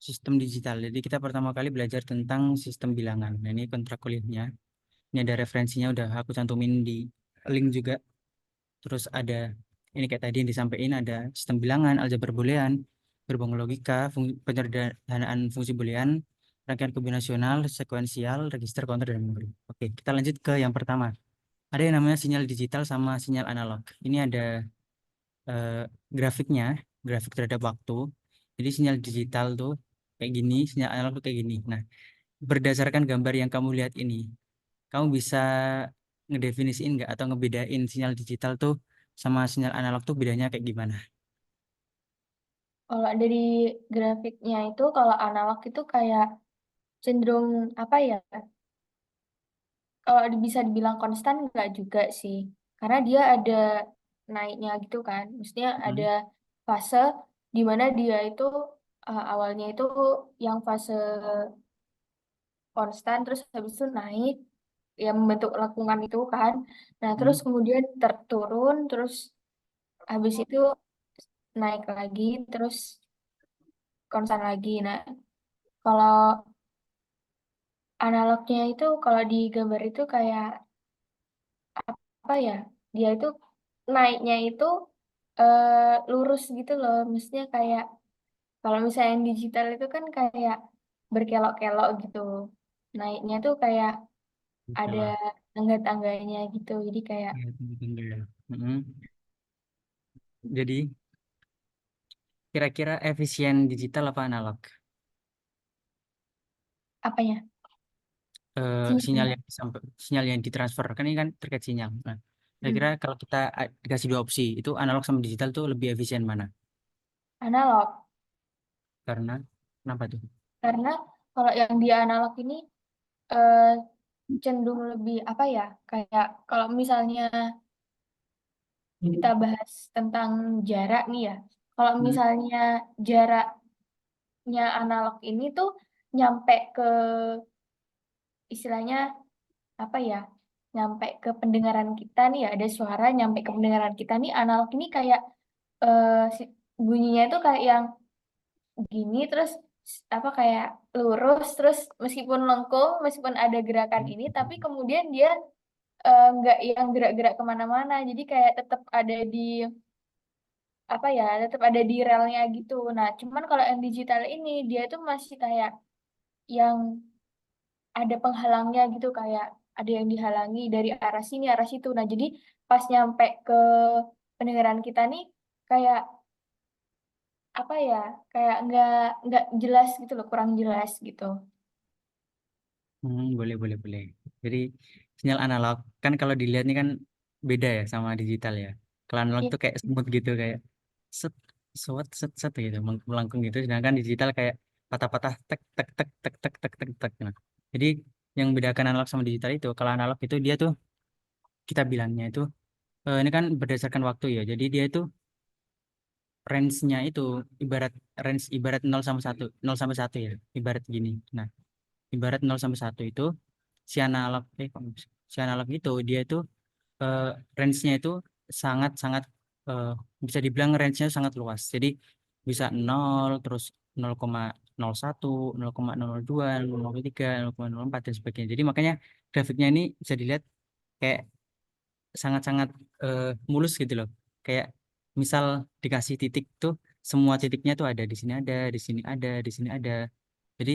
sistem digital. Jadi kita pertama kali belajar tentang sistem bilangan. Nah, ini kontrak kuliahnya. Ini ada referensinya udah aku cantumin di link juga. Terus ada ini kayak tadi yang disampaikan ada sistem bilangan, aljabar boolean, gerbong logika, penyederhanaan fungsi boolean, rangkaian kombinasional, sekuensial, register, counter, dan memory. Oke, kita lanjut ke yang pertama. Ada yang namanya sinyal digital sama sinyal analog. Ini ada eh, grafiknya, grafik terhadap waktu. Jadi sinyal digital tuh kayak gini, sinyal analog tuh kayak gini. Nah, berdasarkan gambar yang kamu lihat ini, kamu bisa ngedefinisiin nggak atau ngebedain sinyal digital tuh sama sinyal analog tuh bedanya kayak gimana? Kalau dari grafiknya itu, kalau analog itu kayak cenderung apa ya? Kalau bisa dibilang konstan nggak juga sih, karena dia ada naiknya gitu kan. Maksudnya ada Hmm. fase di mana dia itu awalnya itu yang fase konstan, terus habis itu naik, ya membentuk lengkungan itu kan. Nah, terus Hmm. kemudian terturun, terus habis itu naik lagi, terus konstan lagi. Nah, kalau analognya itu kalau di gambar itu kayak apa ya? Dia itu naiknya itu lurus gitu loh. Maksudnya kayak kalau misalnya yang digital itu kan kayak berkelok-kelok gitu. Naiknya tuh kayak ada Betul. tangga-tangganya gitu. Jadi kayak Iya, tunggu ya. Mm-mm. Jadi kira-kira efisien digital apa analog? apanya? Sinyal Sinyalnya. yang sinyal yang ditransfer kan ini kan terkait sinyal. Nah, kira-kira Hmm. kalau kita dikasih dua opsi, itu analog sama digital tuh lebih efisien mana? Analog. Karena kenapa tuh? Karena kalau yang dia analog ini eh, cenderung lebih apa ya? Kayak kalau misalnya kita bahas tentang jarak nih ya. Kalau Hmm. misalnya jaraknya analog ini tuh nyampe ke istilahnya apa ya? Nyampe ke pendengaran kita nih ya, ada suara nyampe ke pendengaran kita nih analog ini kayak eh, bunyinya itu kayak yang gini terus apa kayak lurus terus meskipun lengkung, meskipun ada gerakan ini tapi kemudian dia nggak yang gerak-gerak kemana-mana jadi kayak tetap ada di apa ya tetap ada di relnya gitu. Nah, cuman kalau yang digital ini dia tuh masih kayak yang ada penghalangnya gitu kayak ada yang dihalangi dari arah sini arah situ. Nah, jadi pas nyampe ke pendengaran kita nih kayak apa ya kayak nggak jelas gitu loh, kurang jelas gitu. Boleh, boleh, boleh. Jadi sinyal analog kan kalau dilihat nih kan beda ya sama digital ya. Kalau analog Iya. tuh kayak smooth gitu kayak set, set, set gitu, melengkung gitu. Sedangkan digital kayak patah-patah tek, tek, tek, tek, tek, tek, tek, tek. Nah, jadi yang membedakan analog sama digital itu, kalau analog itu dia tuh kita bilangnya itu ini kan berdasarkan waktu ya. Jadi dia itu range-nya itu ibarat ibarat 0 sampai 1 0 sampai 1 ya. Ibarat gini. Nah, ibarat 0 sampai 1 itu si analog si analog itu dia itu eh, range-nya itu sangat-sangat eh, bisa dibilang range-nya sangat luas. Jadi bisa 0 terus 0,01, 0,02, 0,3, 0,04 dan sebagainya. Jadi makanya grafiknya ini bisa dilihat kayak sangat-sangat mulus gitu loh. Kayak misal dikasih titik tuh semua titiknya tuh ada di sini ada, di sini ada, di sini ada. Jadi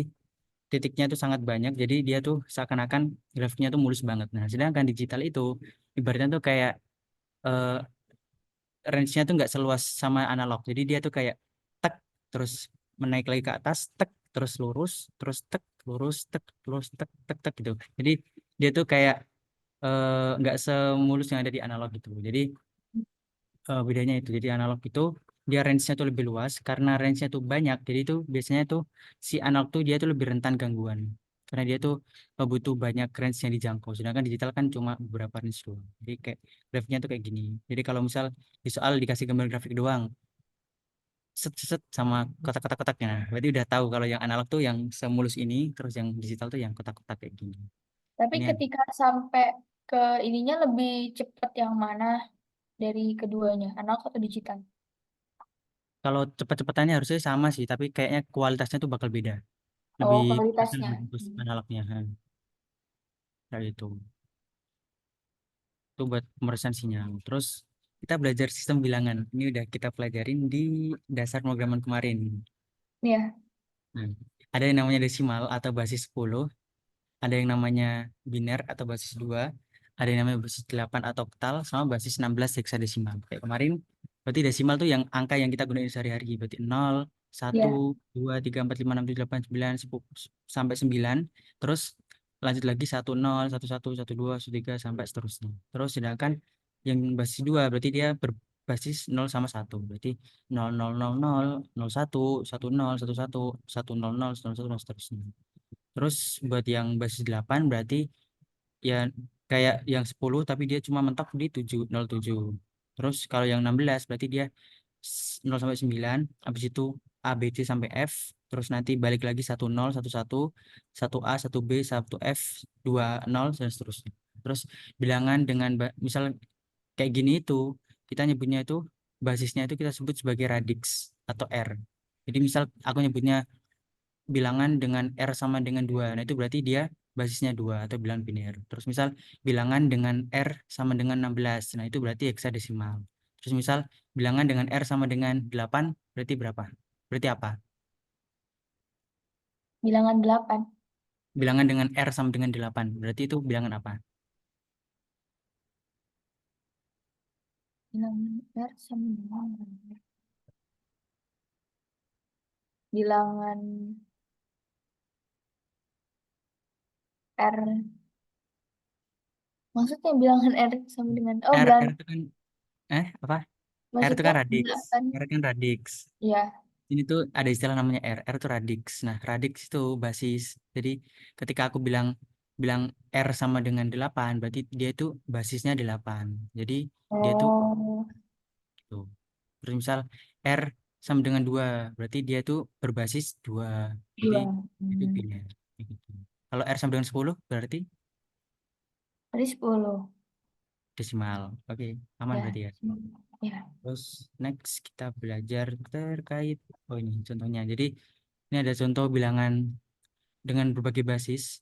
titiknya tuh sangat banyak jadi dia tuh seakan-akan grafiknya tuh mulus banget. Nah sedangkan digital itu ibaratnya tuh kayak eh, range-nya tuh nggak seluas sama analog jadi dia tuh kayak tek terus menaik lagi ke atas tek terus lurus terus tek lurus tek lurus tek tek tek gitu jadi dia tuh kayak nggak semulus yang ada di analog gitu jadi bedanya itu jadi analog itu dia range-nya tuh lebih luas karena range-nya tuh banyak jadi itu biasanya tuh si analog tuh dia tuh lebih rentan gangguan karena dia tuh butuh banyak range yang dijangkau sedangkan digital kan cuma beberapa range doang jadi kayak grafiknya tuh kayak gini jadi kalau misal di soal dikasih gambar grafik doang set set set sama kotak-kotak-kotaknya nah, berarti udah tahu kalau yang analog tuh yang semulus ini terus yang digital tuh yang kotak-kotak kayak gini Tapi ini ketika sampai ke ininya lebih cepat yang mana dari keduanya, analog atau digital? Kalau cepet-cepetannya harusnya sama sih, tapi kayaknya kualitasnya tuh bakal beda. Oh, Lebih besar, kualitasnya. lebih bagus analognya. Kayak itu. Itu buat pemeriksaan sinyal. Terus kita belajar sistem bilangan. Ini udah kita pelajarin di dasar pemrograman kemarin. Ya, Nah, ada yang namanya desimal atau basis 10, ada yang namanya biner atau basis 2, ada yang namanya basis 8 atau oktal, sama basis 16 heksadesimal. Kayak kemarin, berarti desimal tuh yang angka yang kita gunain sehari-hari. Berarti 0, 1, ya. 2, 3, 4, 5, 6, 7, 8, 9, 10, sampai 9. Terus lanjut lagi 1, 0, 1, 1, 1, 2, 1, 3, sampai seterusnya. Terus sedangkan yang basis 2 berarti dia berbasis 0 sama 1. Berarti 0, 0, 0, 0, 0, 1, 1, 0, 1, 1, 1, 0, 0, 1, 1, dan seterusnya. Terus buat yang basis 8 berarti ya kayak yang 10 tapi dia cuma mentok di 707. Terus kalau yang 16 berarti dia 0 sampai 9, habis itu A, B, C sampai F, terus nanti balik lagi 10, 11, 1A, 1B, 1F, 20, dan seterusnya. Terus bilangan dengan misal kayak gini itu kita nyebutnya itu basisnya itu kita sebut sebagai radix atau R. Jadi misal aku nyebutnya bilangan dengan R sama dengan 2. Nah, itu berarti dia basisnya 2 atau bilangan biner. Terus misal bilangan dengan R sama dengan 16. Nah, itu berarti heksadesimal. Terus misal bilangan dengan R sama dengan 8 berarti berapa? Berarti apa? Bilangan 8. Bilangan dengan R sama dengan 8. Berarti itu bilangan apa? Bilangan R sama bilangan R. Bilangan R. Maksudnya bilangan R sama dengan, oh, R bilangan, itu kan apa? R itu maksudnya kan radix. 8. R kan radix. Ya. Ini tuh ada istilah namanya R. R itu radix. Nah, radix itu basis. Jadi ketika aku bilang bilang R sama dengan 8, berarti dia itu basisnya 8. Jadi dia tuh Oh, gitu. Terus misal R sama dengan 2, berarti dia tuh berbasis 2. Jadi 2. itu biner. Kayak gitu. Kalau R sama dengan 10 berarti Tadi 10. desimal. Oke, aman Ya. berarti ya. Ya. Terus next kita belajar terkait ini contohnya. Jadi ini ada contoh bilangan dengan berbagai basis.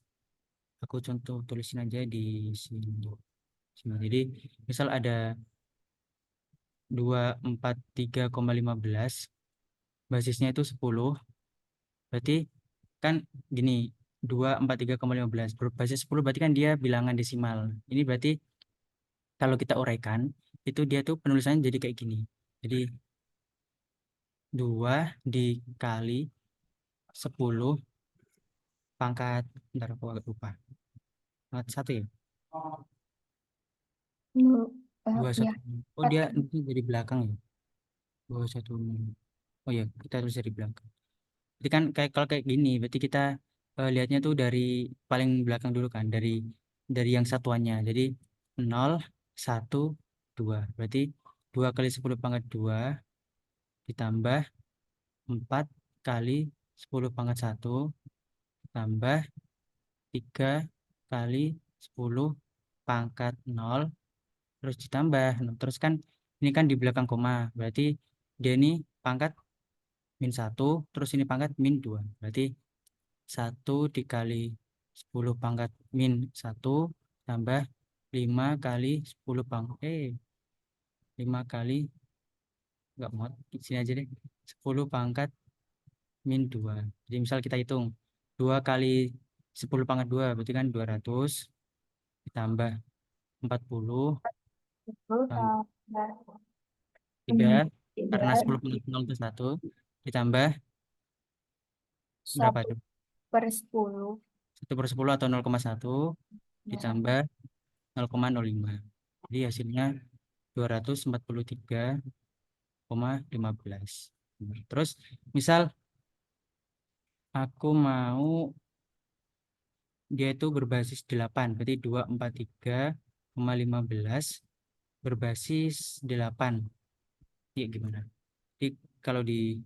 Aku contoh tulisin aja di sini. Jadi misal ada 243,15, basisnya itu 10, berarti kan gini, 243,15 berbasis 10 berarti kan dia bilangan desimal. Ini berarti kalau kita uraikan itu dia tuh penulisannya jadi kayak gini. Jadi 2 dikali 10 pangkat, bentar aku agak lupa, pangkat 1 ya. Dua Ya. satu. Oh, dia itu dari belakang ya. 21. Oh ya, kita tulis dari belakang. Jadi kan kayak kalau kayak gini, berarti kita lihatnya tuh dari paling belakang dulu kan, dari yang satuannya. Jadi 0, 1, 2. Berarti 2 kali 10 pangkat 2 ditambah 4 kali 10 pangkat 1 tambah 3 kali 10 pangkat 0 terus ditambah. Nah, terus kan ini kan di belakang koma. Berarti dia ini pangkat -1, terus ini pangkat -2. Berarti 1 dikali 10 pangkat -1 tambah 5 kali 10 5 kali, nggak muat, di sini aja deh, 10 pangkat -2. Jadi misal kita hitung 2 kali 10 pangkat 2 berarti kan 200 ditambah 40 Terus tambah tambah 3 karena 3 10 pangkat 0 itu 1 ditambah berapa satu tuh? per 10. 1/10 atau 0,1 Ya. ditambah 0,05. Jadi hasilnya 243,15. Terus misal aku mau dia itu berbasis 8, berarti 243,15 berbasis 8. Ya gimana? Jadi kalau di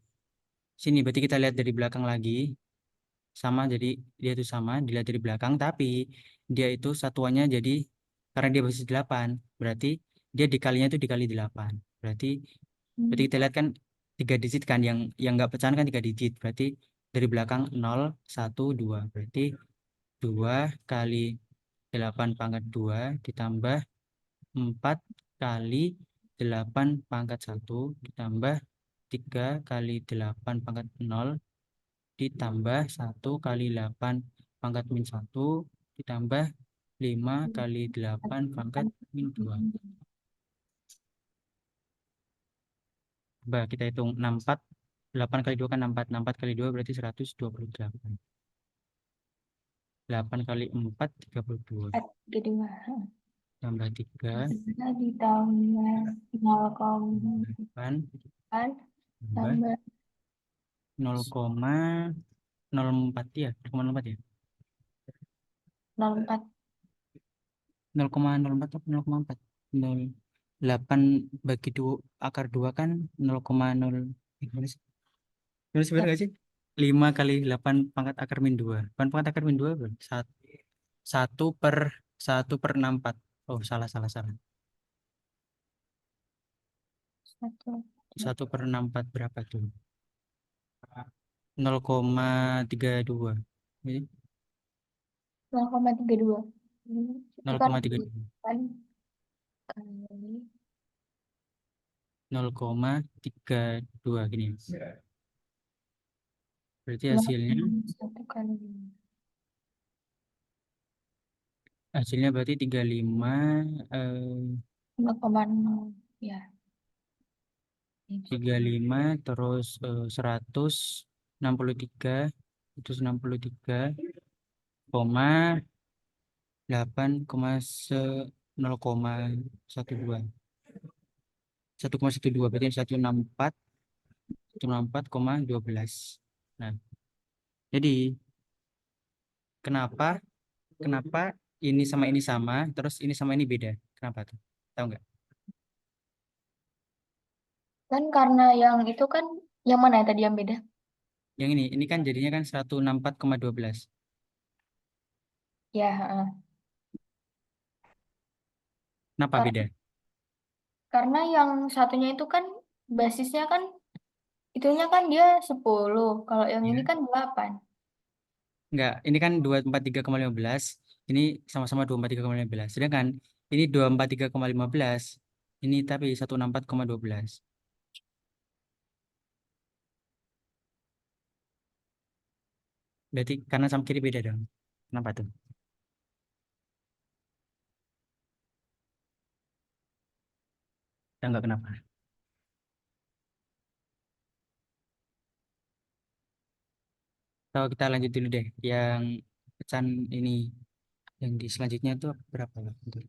sini berarti kita lihat dari belakang lagi, sama, jadi dia itu sama dilihat dari belakang, tapi dia itu satuannya jadi karena dia basis 8 berarti dia dikalinya itu dikali 8, berarti Hmm. kita lihat kan tiga digit kan, yang nggak pecahan kan tiga digit, berarti dari belakang 0 1 2, berarti 2 kali 8 pangkat 2 ditambah 4 kali 8 pangkat 1 ditambah 3 kali 8 pangkat 0 ditambah 1 kali 8 pangkat min 1 ditambah 5 kali 8 pangkat min 2. Coba kita hitung 64. 8 kali 2 kan 64. 64 kali 2 berarti 128. 8 kali 4 32. 4, 2. Tambah 3 Ditambah 8 0,8 tambah tambah 0,04 ya. 0,04 ya. 0,4. 0,04 atau 0,4. 8 bagi 2 akar 2 kan 0,0. Gimana sih? Gimana sih, benar nggak sih? 5 kali 8 pangkat akar min 2. 8 pangkat akar min 2 berapa? 1 per 1/64. Oh, salah, salah, salah. 1. 1/64 berapa tuh? 0,32. Jadi 0,32. Itu kan 0,32. 8 kali 0,32 gini. Berarti hasilnya 0,1 kali hasilnya berarti 35 eh, 0,0. Ya, itu. 35 terus 163 terus 63 koma 8 koma 0,12 1,12 berarti 164,12. Nah, jadi kenapa kenapa ini sama terus ini sama ini beda? Kenapa tuh? Tahu nggak? Kan karena yang itu kan yang mana ya tadi yang beda? Yang ini kan jadinya kan 164,12. Ya, heeh. Kenapa Kar- beda? karena yang satunya itu kan basisnya kan itunya kan dia 10. Kalau yang ini Ya. kan 8. Enggak, ini kan 243,15. Ini sama-sama 243,15. Sedangkan ini 243,15. Ini tapi 164,12. Berarti kanan sama kiri beda dong. Kenapa tuh? Tahu nggak kenapa? Tahu, kita lanjut dulu deh. Yang pecahan ini. Yang di selanjutnya itu berapa ya? Bentar.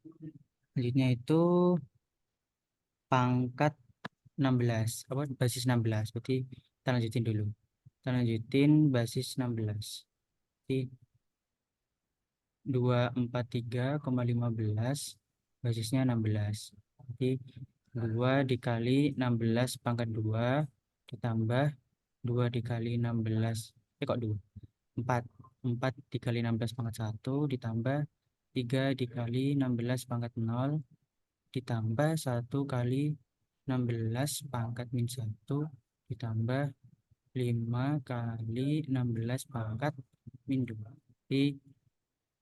Selanjutnya itu pangkat 16. Apa? Basis 16. Berarti kita lanjutin dulu. Kita lanjutin basis 16. Jadi 243,15 basisnya 16. Jadi 2 dikali 16 pangkat 2 ditambah 2 dikali 16. Kok 2? 4. 4 dikali 16 pangkat 1 ditambah 3 dikali 16 pangkat 0 ditambah 1 kali 16 pangkat min 1 ditambah 5 kali 16 pangkat min 2. Jadi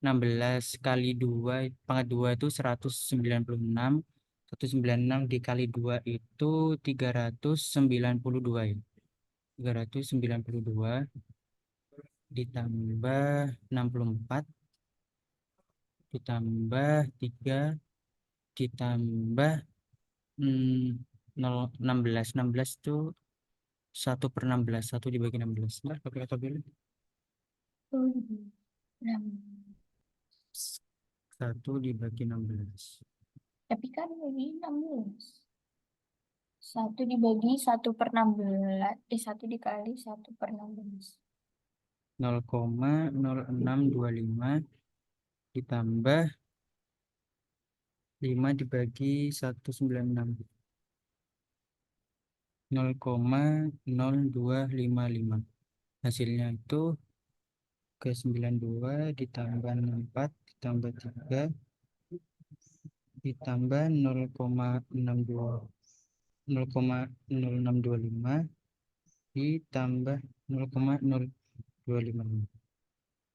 16 kali 2 pangkat 2 itu 196. 196 dikali 2 itu 392 ya. 392 ditambah 64 ditambah 3 ditambah 0, 16. 16 itu 1/16. 1 dibagi 16. Bentar, kalkulator dulu. 6. 1 dibagi 16. Tapi kan ini 16. 1 dibagi 1/16. 1 dikali 1/16. 0,0625 ditambah 5 dibagi 196. 0,0255. Hasilnya itu ke 92 ditambah 64 ditambah 3 ditambah 0,62 0,0625 ditambah 0,0255.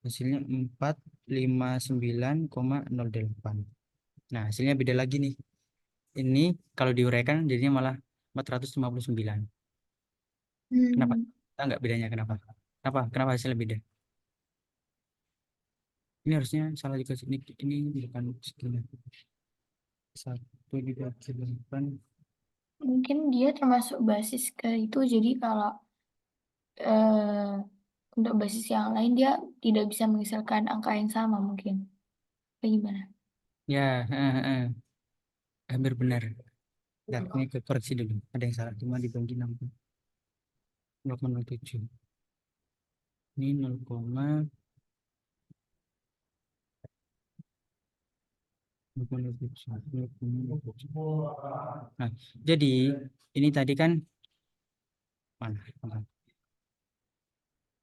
Hasilnya 459,08. Nah, hasilnya beda lagi nih. Ini kalau diuraikan jadinya malah 459. Kenapa? Hmm, Tahu nggak bedanya kenapa? Kenapa? Kenapa hasilnya beda? Ini harusnya salah juga sih. Ini bukan segini. 1/8. mungkin dia termasuk basis ke itu. Jadi kalau eh, untuk basis yang lain dia tidak bisa menghasilkan angka yang sama mungkin. Bagaimana? Ya, hampir benar. Bentar, ini ke koreksi dulu. Ada yang salah, cuma dibagi 0,07. Ini 0,07. Nah, jadi ini tadi kan mana? Mana?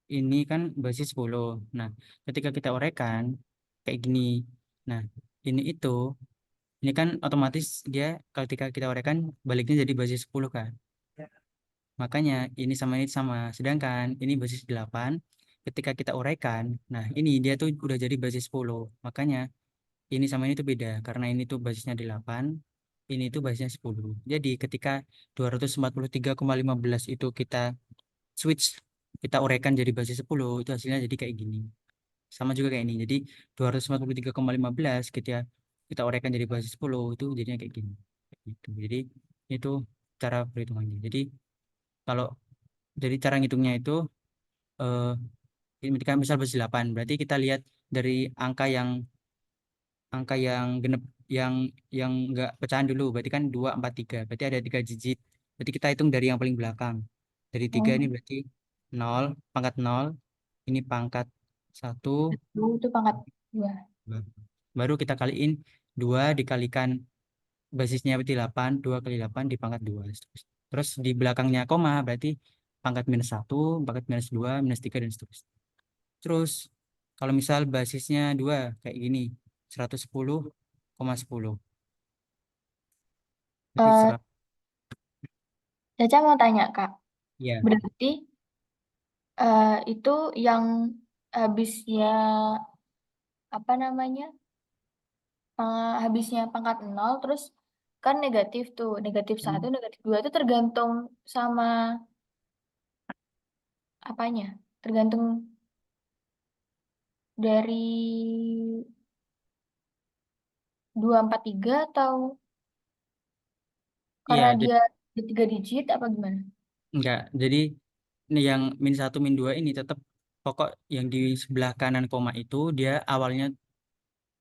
Ini kan basis 10. Nah, ketika kita uraikan kayak gini. Nah, ini kan otomatis dia ketika kita uraikan baliknya jadi basis 10 kan. Makanya ini sama. Sedangkan ini basis 8. Ketika kita uraikan, nah ini dia tuh udah jadi basis 10. Makanya ini sama ini tuh beda karena ini tuh basisnya 8, ini tuh basisnya 10. Jadi ketika 243,15 itu kita switch, kita uraikan jadi basis 10, itu hasilnya jadi kayak gini. Sama juga kayak ini. Jadi 243,15 kita uraikan jadi basis 10 itu jadinya kayak gini. Kayak gitu. Jadi itu cara perhitungannya. Kalau jadi cara ngitungnya itu eh ketika misal basis 8, berarti kita lihat dari angka yang genep, yang enggak pecahan dulu, berarti kan 243, berarti ada 3 digit, berarti kita hitung dari yang paling belakang, dari 3 ini Oh, berarti 0, pangkat 0, ini pangkat 1, itu pangkat dua. baru kita kaliin 2 dikalikan basisnya berarti 8, 2 kali 8 di pangkat 2, terus di belakangnya koma berarti pangkat -1, pangkat -2, -3, dan seterusnya. Terus kalau misal basisnya 2 kayak gini, 110,10. Berarti Eh, Caca mau tanya Kak, ya, berarti itu yang habisnya apa namanya? Habisnya pangkat nol terus kan negatif tuh, negatif satu, negatif dua itu tergantung sama apanya? Tergantung dari 243 atau iya, karena jadi dia ada 3 digit apa gimana? enggak. Jadi ini yang -1, -2 ini tetap pokok yang di sebelah kanan koma itu dia awalnya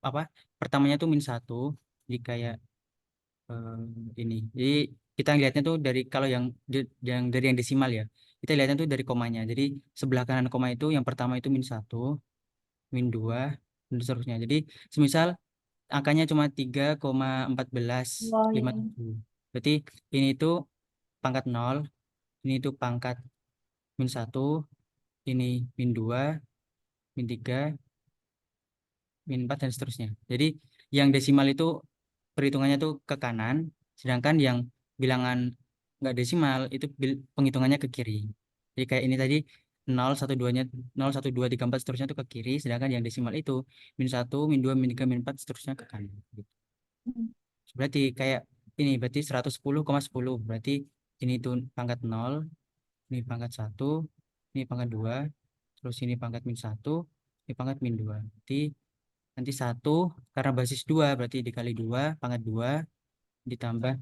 apa? Pertamanya tuh -1. Jadi kayak eh, ini. Jadi kita lihatnya tuh dari kalau yang dari yang desimal ya. Kita lihatnya tuh dari komanya. Jadi sebelah kanan koma itu yang pertama itu -1, -2, dan seterusnya. Jadi semisal angkanya cuma 3,14 Oh lima iya. tujuh. Berarti ini tuh pangkat 0, ini tuh pangkat -1, ini -2, -3, -4, dan seterusnya. Jadi yang desimal itu perhitungannya tuh ke kanan, sedangkan yang bilangan nggak desimal itu penghitungannya ke kiri. Jadi kayak ini tadi 0, 1, 2-nya 0, 1, 2, 3, 4 seterusnya itu ke kiri, sedangkan yang desimal itu -1, -2, -3, -4 seterusnya ke kanan. Gitu. Hmm. Berarti kayak ini berarti 110,10. Berarti ini tuh pangkat 0, ini pangkat 1, ini pangkat 2, terus ini pangkat -1, ini pangkat -2. Berarti nanti 1 karena basis 2 berarti dikali 2 pangkat 2 ditambah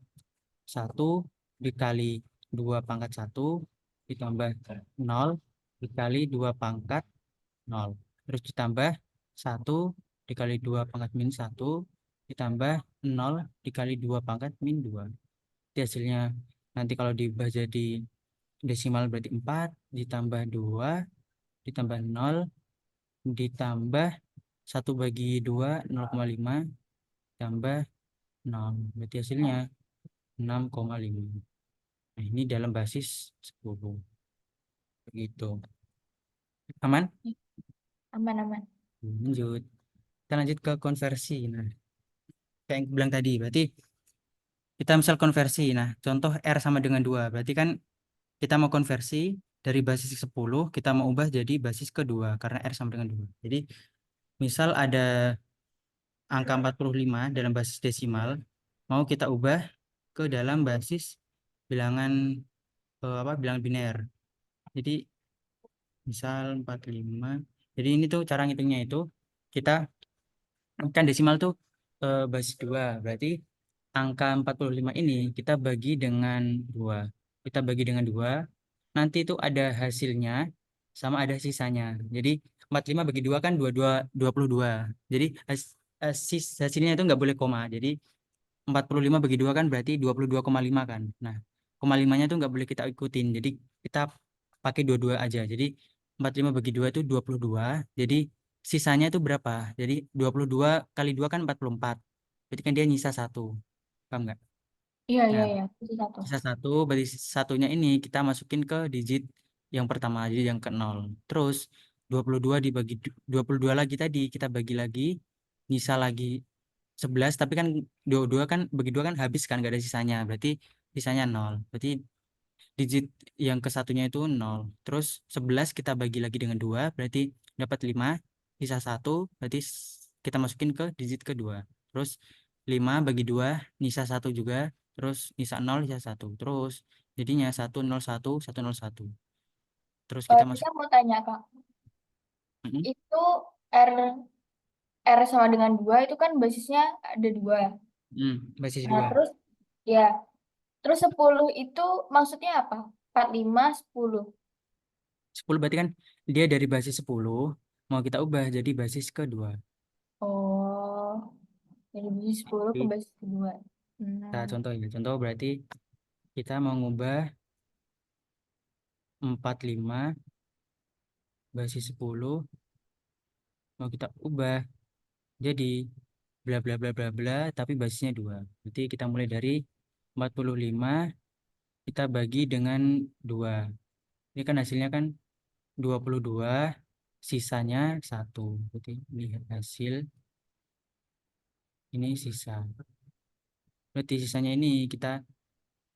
1 dikali 2 pangkat 1 ditambah 0 dikali 2 pangkat 0. Terus ditambah 1 dikali 2 pangkat -1 ditambah 0 dikali 2 pangkat -2. Jadi hasilnya nanti kalau diubah jadi desimal berarti 4 ditambah 2 ditambah 0 ditambah 1/2 0,5 tambah 0. Berarti hasilnya 6,5. Nah, ini dalam basis 10. Begitu. Aman? Aman-aman. Lanjut. Kita lanjut ke konversi. Nah, kayak yang bilang tadi, berarti kita misal konversi. Nah, contoh R sama dengan 2. Berarti kan kita mau konversi dari basis 10 kita mau ubah jadi basis kedua karena R sama dengan 2. Jadi misal ada angka 45 dalam basis desimal, mau kita ubah ke dalam basis bilangan bilangan biner. Jadi misal 45. Jadi ini tuh cara ngitungnya itu kita kan desimal tuh basis 2. Berarti angka 45 ini kita bagi dengan 2. Kita bagi dengan 2, nanti itu ada hasilnya sama ada sisanya. Jadi 45 bagi 2 kan 22. Jadi hasilnya itu nggak boleh koma. Jadi 45 bagi 2 kan berarti 22,5 kan. Nah, koma limanya tuh nggak boleh kita ikutin. Jadi kita pakai 22 aja. Jadi 45 bagi 2 itu 22. Jadi sisanya itu berapa? Jadi 22 kali 2 kan 44. Berarti kan dia nyisa 1. Paham nggak? Iya, iya, Nah, iya. Itu satu. sisa 1, berarti satunya ini kita masukin ke digit yang pertama, jadi yang ke 0. Terus 22 dibagi 22 lagi tadi kita bagi lagi, nyisa lagi 11, tapi kan 22 kan bagi 2 kan habis kan gak ada sisanya. Berarti sisanya 0. Berarti digit yang ke satunya itu 0. Terus 11 kita bagi lagi dengan 2, berarti dapat 5, sisa 1, berarti kita masukin ke digit kedua. Terus 5 bagi 2, sisa 1 juga, terus sisa 0, sisa 1. Terus jadinya 101, 101. Terus kita masuk. Saya mau tanya, Kak. Mm-mm. Itu R R sama dengan 2 itu kan basisnya ada 2. Basis Nah, 2. terus ya, terus 10 itu maksudnya apa? 45, 10. 10 berarti kan dia dari basis 10 mau kita ubah jadi basis kedua. Oh, dari basis 10 ke Jadi basis kedua. kita Hmm. contoh ya. Contoh berarti kita mau ngubah 45 basis 10 mau kita ubah jadi bla bla bla bla bla tapi basisnya 2. Berarti kita mulai dari 45 kita bagi dengan 2. Ini kan hasilnya kan 22, sisanya 1. Berarti ini hasil, ini sisa. Berarti sisanya ini kita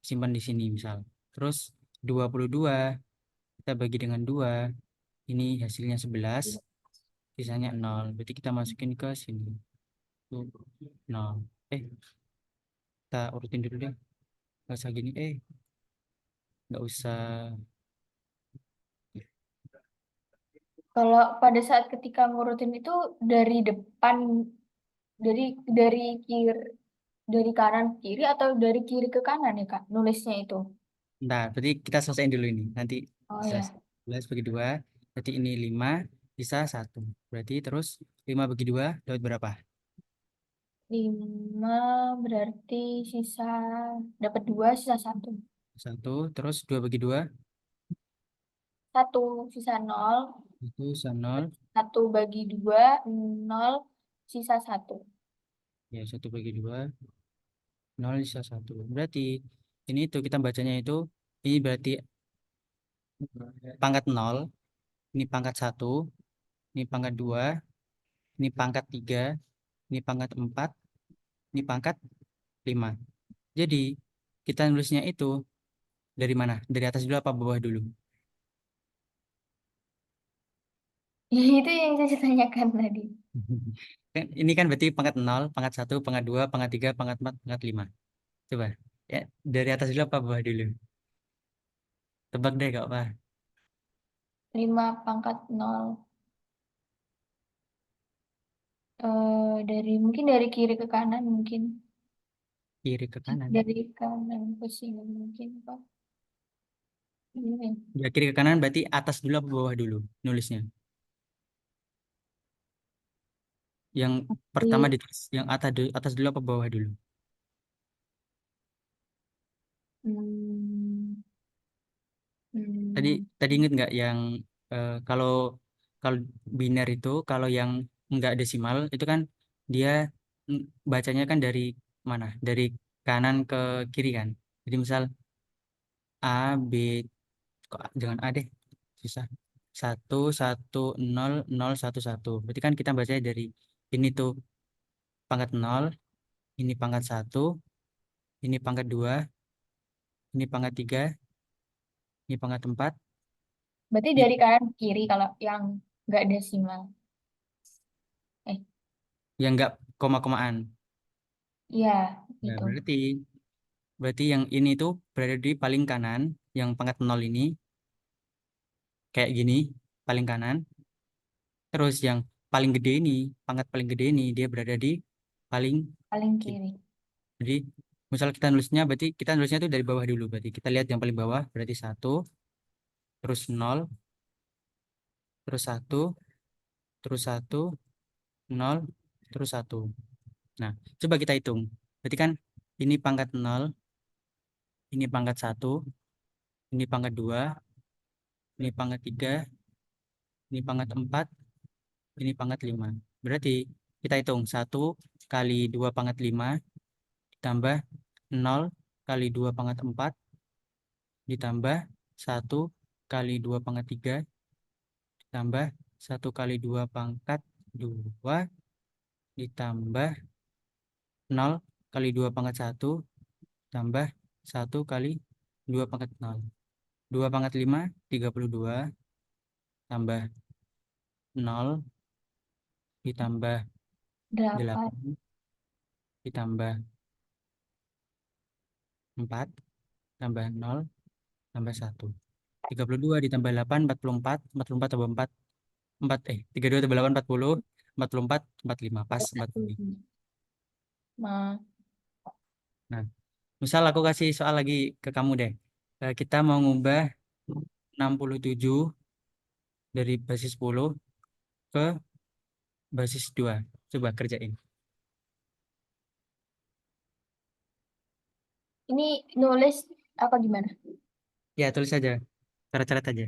simpan di sini misal. Terus 22 kita bagi dengan 2, ini hasilnya 11, sisanya 0. Berarti kita masukin ke sini. Tuh, 0. Eh, kita urutin dulu deh. Nggak usah gini. Nggak usah. Kalau pada saat ketika ngurutin itu dari depan, dari dari kiri, dari kanan ke kiri atau dari kiri ke kanan ya Kak, nulisnya itu. Nah, berarti kita selesaiin dulu ini. Nanti Oh bisa ya, 11 bagi 2. Berarti ini 5, sisa 1. Berarti terus 5 bagi 2 dapat berapa? 5 berarti sisa dapat 2 sisa satu. 1. Terus 2 bagi 2. Satu sisa nol. Itu sisa 0. Satu bagi 2 nol, sisa satu. Ya, 1 bagi 2. 0 sisa 1. Berarti ini tuh kita bacanya itu. Ini berarti pangkat 0. Ini pangkat 1. Ini pangkat 2. Ini pangkat 3. Ini pangkat 4. Ini pangkat 5. Jadi kita nulisnya itu dari mana? Dari atas dulu apa bawah dulu? Itu yang saya tanyakan tadi. Ini kan berarti pangkat 0, pangkat 1, pangkat 2, pangkat 3, pangkat 4, pangkat 5. Coba. Ya, dari atas dulu apa bawah dulu? Tebak deh gak apa. 5 pangkat nol. Dari mungkin dari kiri ke kanan mungkin. Kiri ke kanan. Dari kanan ke sini mungkin Pak. Ini. Ya, kiri ke kanan berarti atas dulu apa bawah dulu nulisnya. Yang pertama Di, ditulis yang atas dulu apa bawah dulu. hmm, Tadi hmm, tadi inget nggak yang kalau kalau biner itu kalau yang nggak desimal itu kan dia mm, bacanya kan dari mana? Dari kanan ke kiri kan. Jadi misal A B, kok jangan A deh, susah. 1 1 0 0 1 1. Berarti kan kita bacanya dari ini tuh pangkat 0, ini pangkat 1, ini pangkat 2, ini pangkat 3, ini pangkat 4, Berarti I- dari kanan ke kiri kalau yang nggak desimal. Eh, yang enggak koma-komaan. iya Nah, itu. berarti berarti yang ini tuh berada di paling kanan, yang pangkat nol ini kayak gini, paling kanan. Terus yang paling gede ini, pangkat paling gede ini dia berada di paling Paling kiri. kiri. Jadi misal kita nulisnya berarti kita nulisnya tuh dari bawah dulu. Berarti kita lihat yang paling bawah berarti satu, terus nol, terus satu, terus satu, nol, terus satu. Nah, coba kita hitung. Berarti kan ini pangkat nol, ini pangkat satu, ini pangkat dua, ini pangkat tiga, ini pangkat empat, ini pangkat lima. Berarti kita hitung satu kali dua pangkat lima ditambah nol kali dua pangkat empat ditambah satu kali dua pangkat tiga ditambah satu kali dua pangkat dua ditambah nol kali dua pangkat satu tambah satu kali dua pangkat nol. Dua pangkat lima 32 tambah nol ditambah 8. 8 ditambah 4 tambah nol tambah satu. 32 ditambah 8 44, 44 tambah 4 4 32 tambah 8 40, 44 45 pas 45. Nah, Nah, misal aku kasih soal lagi ke kamu deh. Kita mau ngubah 67 dari basis 10 ke basis 2. Coba kerjain. ini nulis apa gimana? Ya, tulis aja. Cara-cara aja.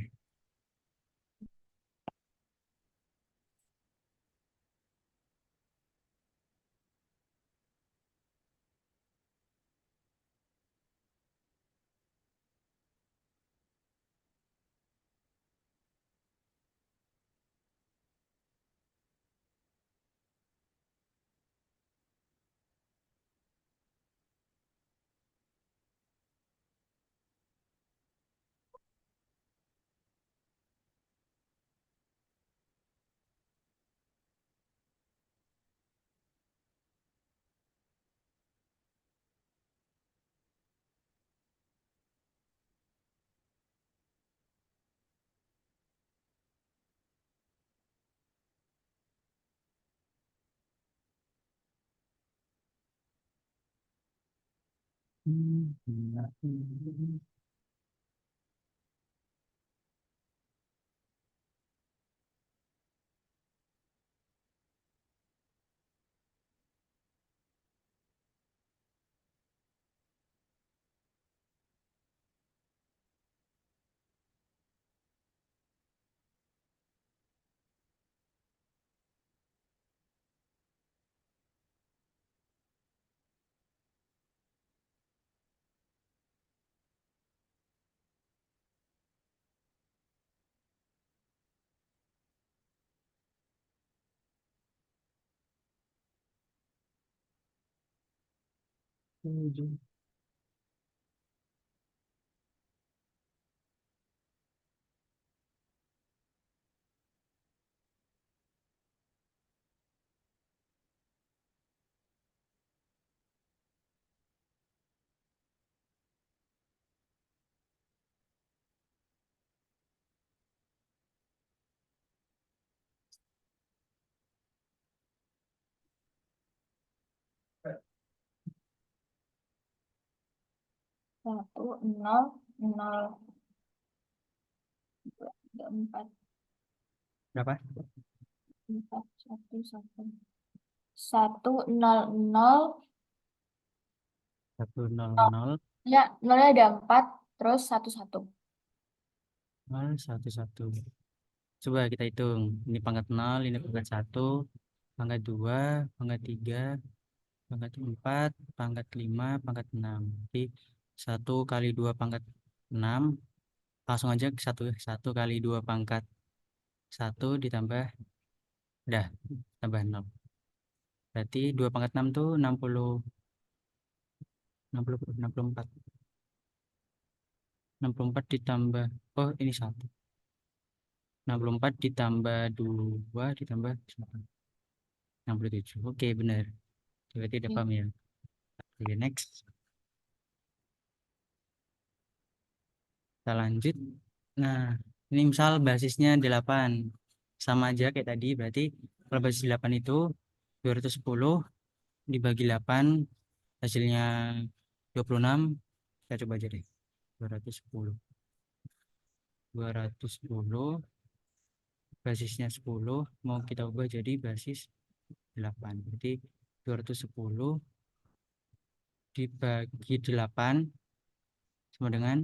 7. Satu, nol, nol, dua, tiga, empat, Berapa? empat, satu, satu. Satu, nol, nol. 100 Ya, nolnya ada 4, terus satu, satu. 11. Coba kita hitung. Ini pangkat 0, ini pangkat satu, pangkat 2, pangkat 3, pangkat 4, pangkat 5, pangkat 6. Jadi 1 kali 2 pangkat 6. Langsung aja ke 1. 1 kali 2 pangkat satu ditambah, dah, tambah 0. Berarti 2 pangkat 6 tuh 60, 60, 64. 64 ditambah, oh ini 1. 64 ditambah 2 ditambah 67. Oke, benar. Berarti udah paham ya. Oke, next. Kita lanjut. Nah, ini misal basisnya 8. Sama aja kayak tadi, berarti kalau basis 8 itu 210 dibagi 8 hasilnya 26. Kita coba aja deh. 210. 210 basisnya 10 mau kita ubah jadi basis 8. Berarti 210 dibagi 8 sama dengan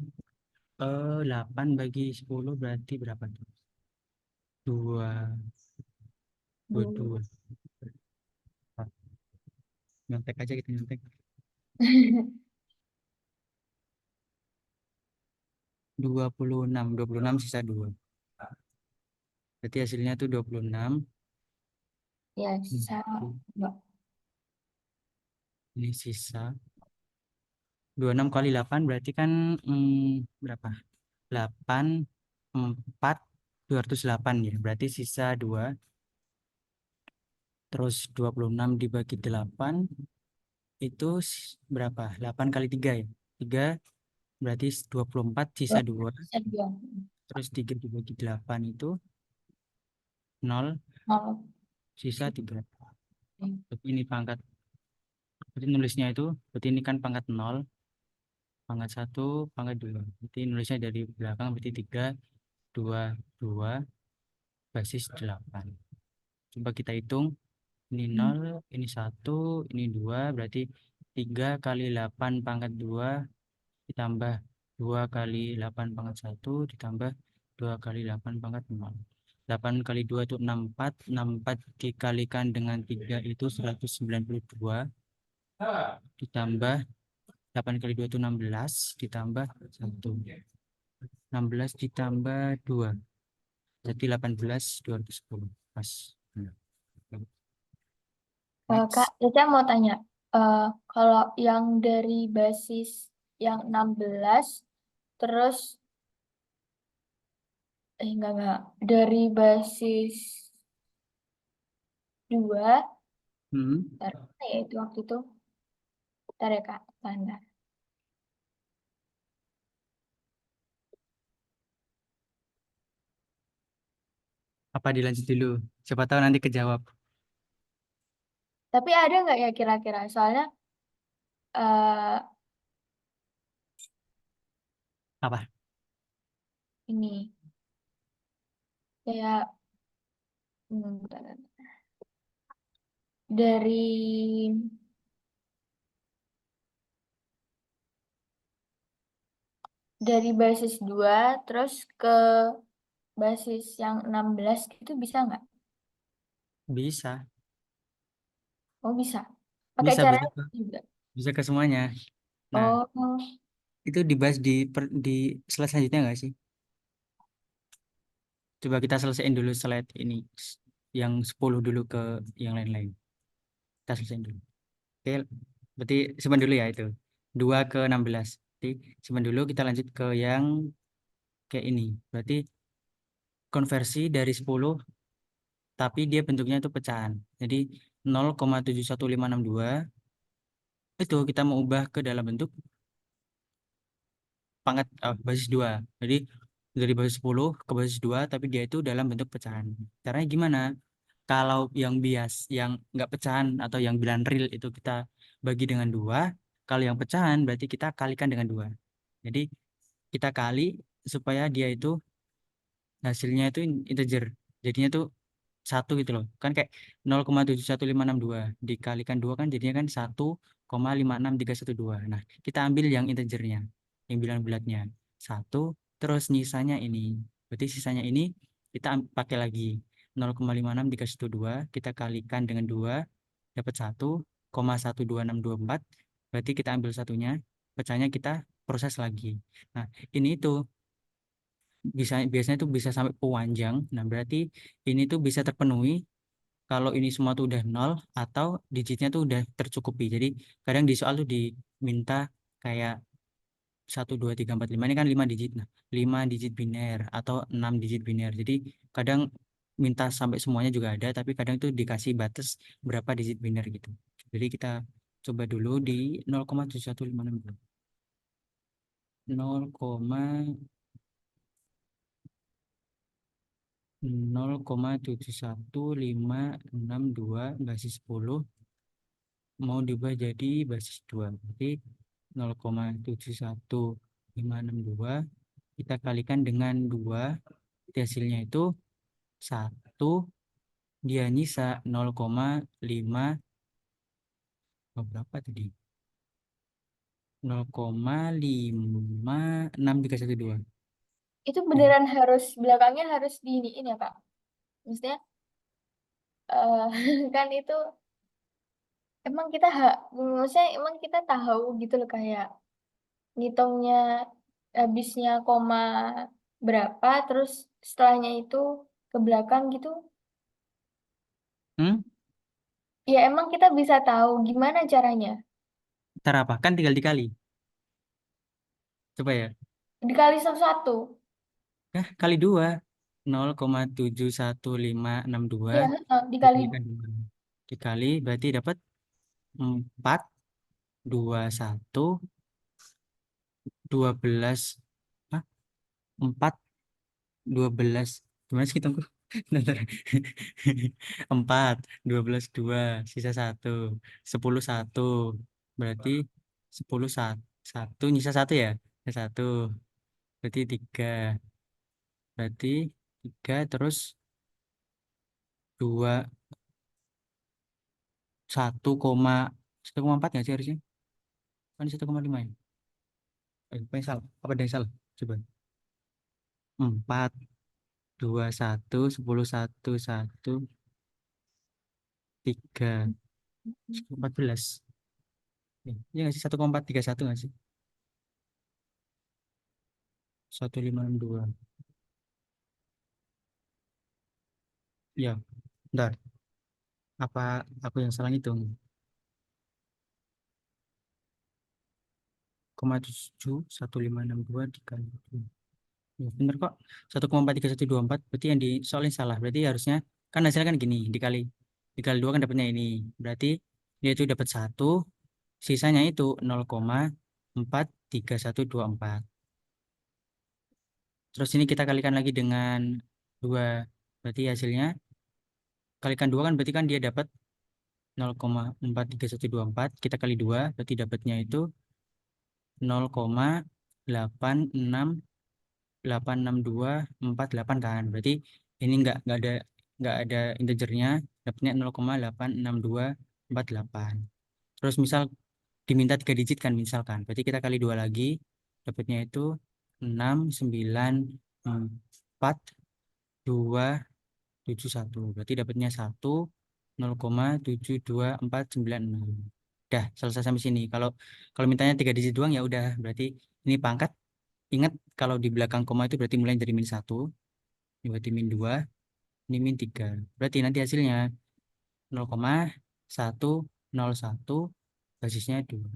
8 bagi 10 berarti berapa tuh? 2 Dulu. 22. Nyontek aja kita nyontek. 26 sisa 2. Berarti hasilnya tuh 26. Ya, Hmm. sisa Mbak. Ini sisa 26 kali 8 berarti kan berapa? 8 4 208 ya. Berarti sisa 2. Terus 26 dibagi 8 itu berapa? 8 kali 3 ya. 3 berarti 24 sisa 2. Sisa dua. Terus 3 dibagi 8 itu 0 Nol. sisa 3. Berarti ini pangkat. Berarti nulisnya itu berarti ini kan pangkat 0, pangkat 1, pangkat 2. Berarti nulisnya dari belakang berarti 3 2 2 basis 8. Coba kita hitung. Ini 0, ini 1, ini 2, berarti 3 kali 8 pangkat 2 ditambah 2 kali 8 pangkat 1 ditambah 2 kali 8 pangkat 0. 8 kali 2 itu 64, 64 dikalikan dengan 3 itu 192 ditambah 8 kali 2 itu 16 ditambah 1. 16 ditambah 2 jadi 18 210 pas. Kak, Next. Caca mau tanya, eh, kalau yang dari basis yang 16, terus, enggak, dari basis 2, Hmm. ntar, ya itu waktu itu, ntar ya Kak, tanda. Apa dilanjut dulu? Siapa tahu nanti kejawab. Tapi ada nggak ya kira-kira? Soalnya, eh Apa? ini, kayak, bentar, bentar. Dari, dari basis 2, terus ke basis yang 16 gitu bisa nggak? Bisa. Oh bisa. Pakai Bisa, cara bisa. itu juga. Bisa ke semuanya. Nah, Oh, itu dibahas di slide selanjutnya nggak sih? Coba kita selesaiin dulu slide ini. Yang 10 dulu ke yang lain-lain. Kita selesaiin dulu. Oke, berarti simpan dulu ya itu. 2 ke 16. Berarti simpan dulu, kita lanjut ke yang kayak ini. Berarti konversi dari 10, tapi dia bentuknya itu pecahan. Jadi 0,71562 itu kita mau ubah ke dalam bentuk pangkat basis 2. Jadi dari basis 10 ke basis 2 tapi dia itu dalam bentuk pecahan. Caranya gimana? Kalau yang bias, yang nggak pecahan atau yang bilan real itu kita bagi dengan 2, kalau yang pecahan berarti kita kalikan dengan 2. Jadi kita kali supaya dia itu hasilnya itu integer. Jadinya tuh 1 gitu loh. Kan kayak 0,71562 dikalikan 2 kan jadinya kan 1,56312. Nah, kita ambil yang integernya, yang bilang bulatnya. 1 terus sisanya ini. Berarti sisanya ini kita pakai lagi 0,56312 kita kalikan dengan 2 dapat 1,12624. Berarti kita ambil satunya, pecahnya kita proses lagi. Nah, ini itu bisa biasanya itu bisa sampai panjang. Nah, berarti ini tuh bisa terpenuhi kalau ini semua tuh udah nol atau digitnya tuh udah tercukupi. Jadi kadang di soal tuh diminta kayak 1, 2, 3, 4, 5 ini kan 5 digit. Nah, 5 digit biner atau 6 digit biner. Jadi kadang minta sampai semuanya juga ada, tapi kadang itu dikasih batas berapa digit biner gitu. Jadi kita coba dulu di 0,71562. 0,71562 basis 10 mau diubah jadi basis 2. Berarti 0,71562 kita kalikan dengan 2, hasilnya itu 1, dia nyisa 0,5, berapa tadi? 0,56312. Itu beneran harus belakangnya harus diiniin ya Kak? Maksudnya eh kan itu emang kita maksudnya emang kita tahu gitu loh kayak ngitungnya habisnya koma berapa terus setelahnya itu ke belakang gitu. Hmm? Ya emang kita bisa tahu gimana caranya. Ntar apa? Kan tinggal dikali. Coba ya. Dikali satu-satu. Kali 2. 0,71562 Ya, dikali dikalikan 2. Dikali berarti dapat 4, 21, 12. Hah? 4, 12. Gimana sih hitungku? Bentar. 4, 12, 2, sisa 1, 10, 1. Berarti 10, 1, nyisa 1 ya? Nyisa 1. Berarti 3. Berarti 3 terus 2, 1,4 nggak sih harusnya? Kan 1,5 ya? Apa yang salah? Apa ada yang salah? Coba. 4, 2, 1, 10, 1, 1, 3, 14. Iya nggak sih? 1,431 nggak sih? 1562. Ya, bentar. Apa aku yang salah hitung? 0,71562 dikali 2. Ya, bener kok. 1,43124. Berarti yang di soalnya salah. Berarti harusnya kan hasilnya kan gini. Dikali 2 kan dapatnya ini. Berarti dia itu dapat 1. Sisanya itu 0,43124. Terus ini kita kalikan lagi dengan 2. Berarti hasilnya kalikan 2 kan berarti kan dia dapat 0,43124. Kita kali 2 berarti dapatnya itu 0,86248 kan. Berarti ini nggak ada integernya, dapatnya 0,86248. Terus misal diminta 3 digit kan misalkan. Berarti kita kali 2 lagi dapatnya itu 69421. Berarti dapatnya 1,0,72496. Dah selesai sampai sini. Kalau kalau mintanya 3 digit doang ya udah berarti ini pangkat. Ingat kalau di belakang koma itu berarti mulai dari -1, ini berarti -2, ini -3. Berarti nanti hasilnya 0,101, basisnya 2.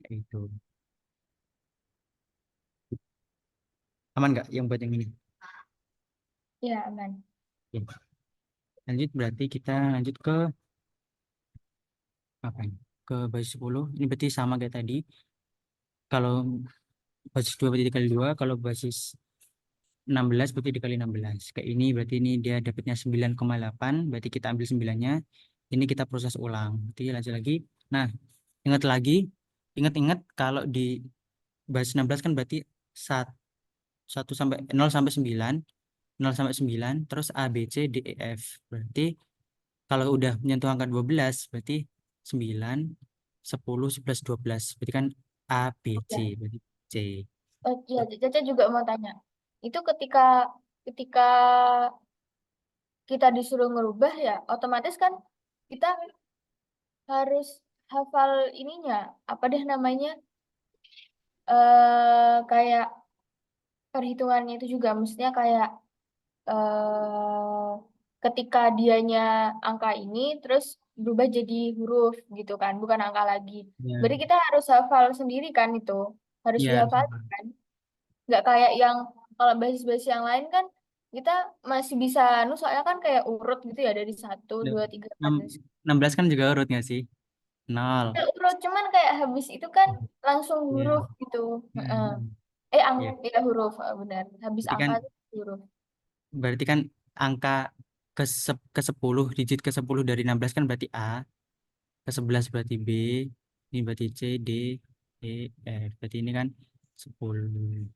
Itu. Aman nggak yang buat yang ini? ya aman. Oke. Lanjut berarti kita lanjut ke apa ini? Ke basis 10. Ini berarti sama kayak tadi. Kalau basis 2 berarti dikali 2, kalau basis 16 berarti dikali 16. Kayak ini berarti ini dia dapatnya 9,8, berarti kita ambil 9-nya. Ini kita proses ulang. Berarti lanjut lagi. Nah, ingat lagi, ingat-ingat kalau di basis 16 kan berarti 1 sampai 0 sampai 9, 0 sampai 9, terus A, B, C, D, E, F. Berarti kalau udah menyentuh angka 12, berarti 9, 10, 11, 12. Berarti kan A, B, C. Ya, Berarti C. ya Caca juga mau tanya. Itu ketika ketika kita disuruh ngerubah ya, otomatis kan kita harus hafal ininya, apa deh namanya, kayak perhitungannya itu juga, maksudnya kayak ketika dianya angka ini, terus berubah jadi huruf gitu kan, bukan angka lagi. Ya, Berarti kita harus hafal sendiri kan itu, harus ya harus dihafal apa? kan. Nggak kayak yang kalau basis-basis yang lain kan kita masih bisa, soalnya kan kayak urut gitu ya dari satu, Loh, dua, tiga, empat. enam- 16 kan juga urut nggak sih? Nol. Ya, urut cuman kayak habis itu kan langsung Ya. huruf gitu. Heeh. Hmm. Ya. Ya huruf, benar. Habis Berarti kan angka itu huruf. berarti kan angka ke 10 digit ke 10 dari 16 kan berarti A, ke 11 berarti B, ini berarti C, D, E, F. Berarti ini kan 10,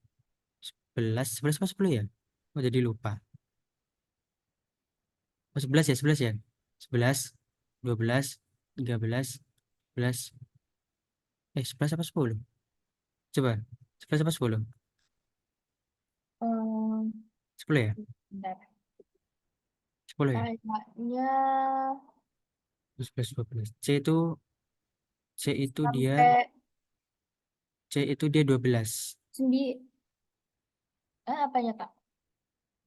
11 apa 10 ya? Oh jadi lupa. Oh 11 ya, 11 ya. 11, 12, 13, 11, 11 apa 10? Coba, 11 apa 10? Hmm, 10 ya? bentar. 10 ya? Kayaknya 11, 12. C itu dia sampai C itu dia 12. apanya Kak?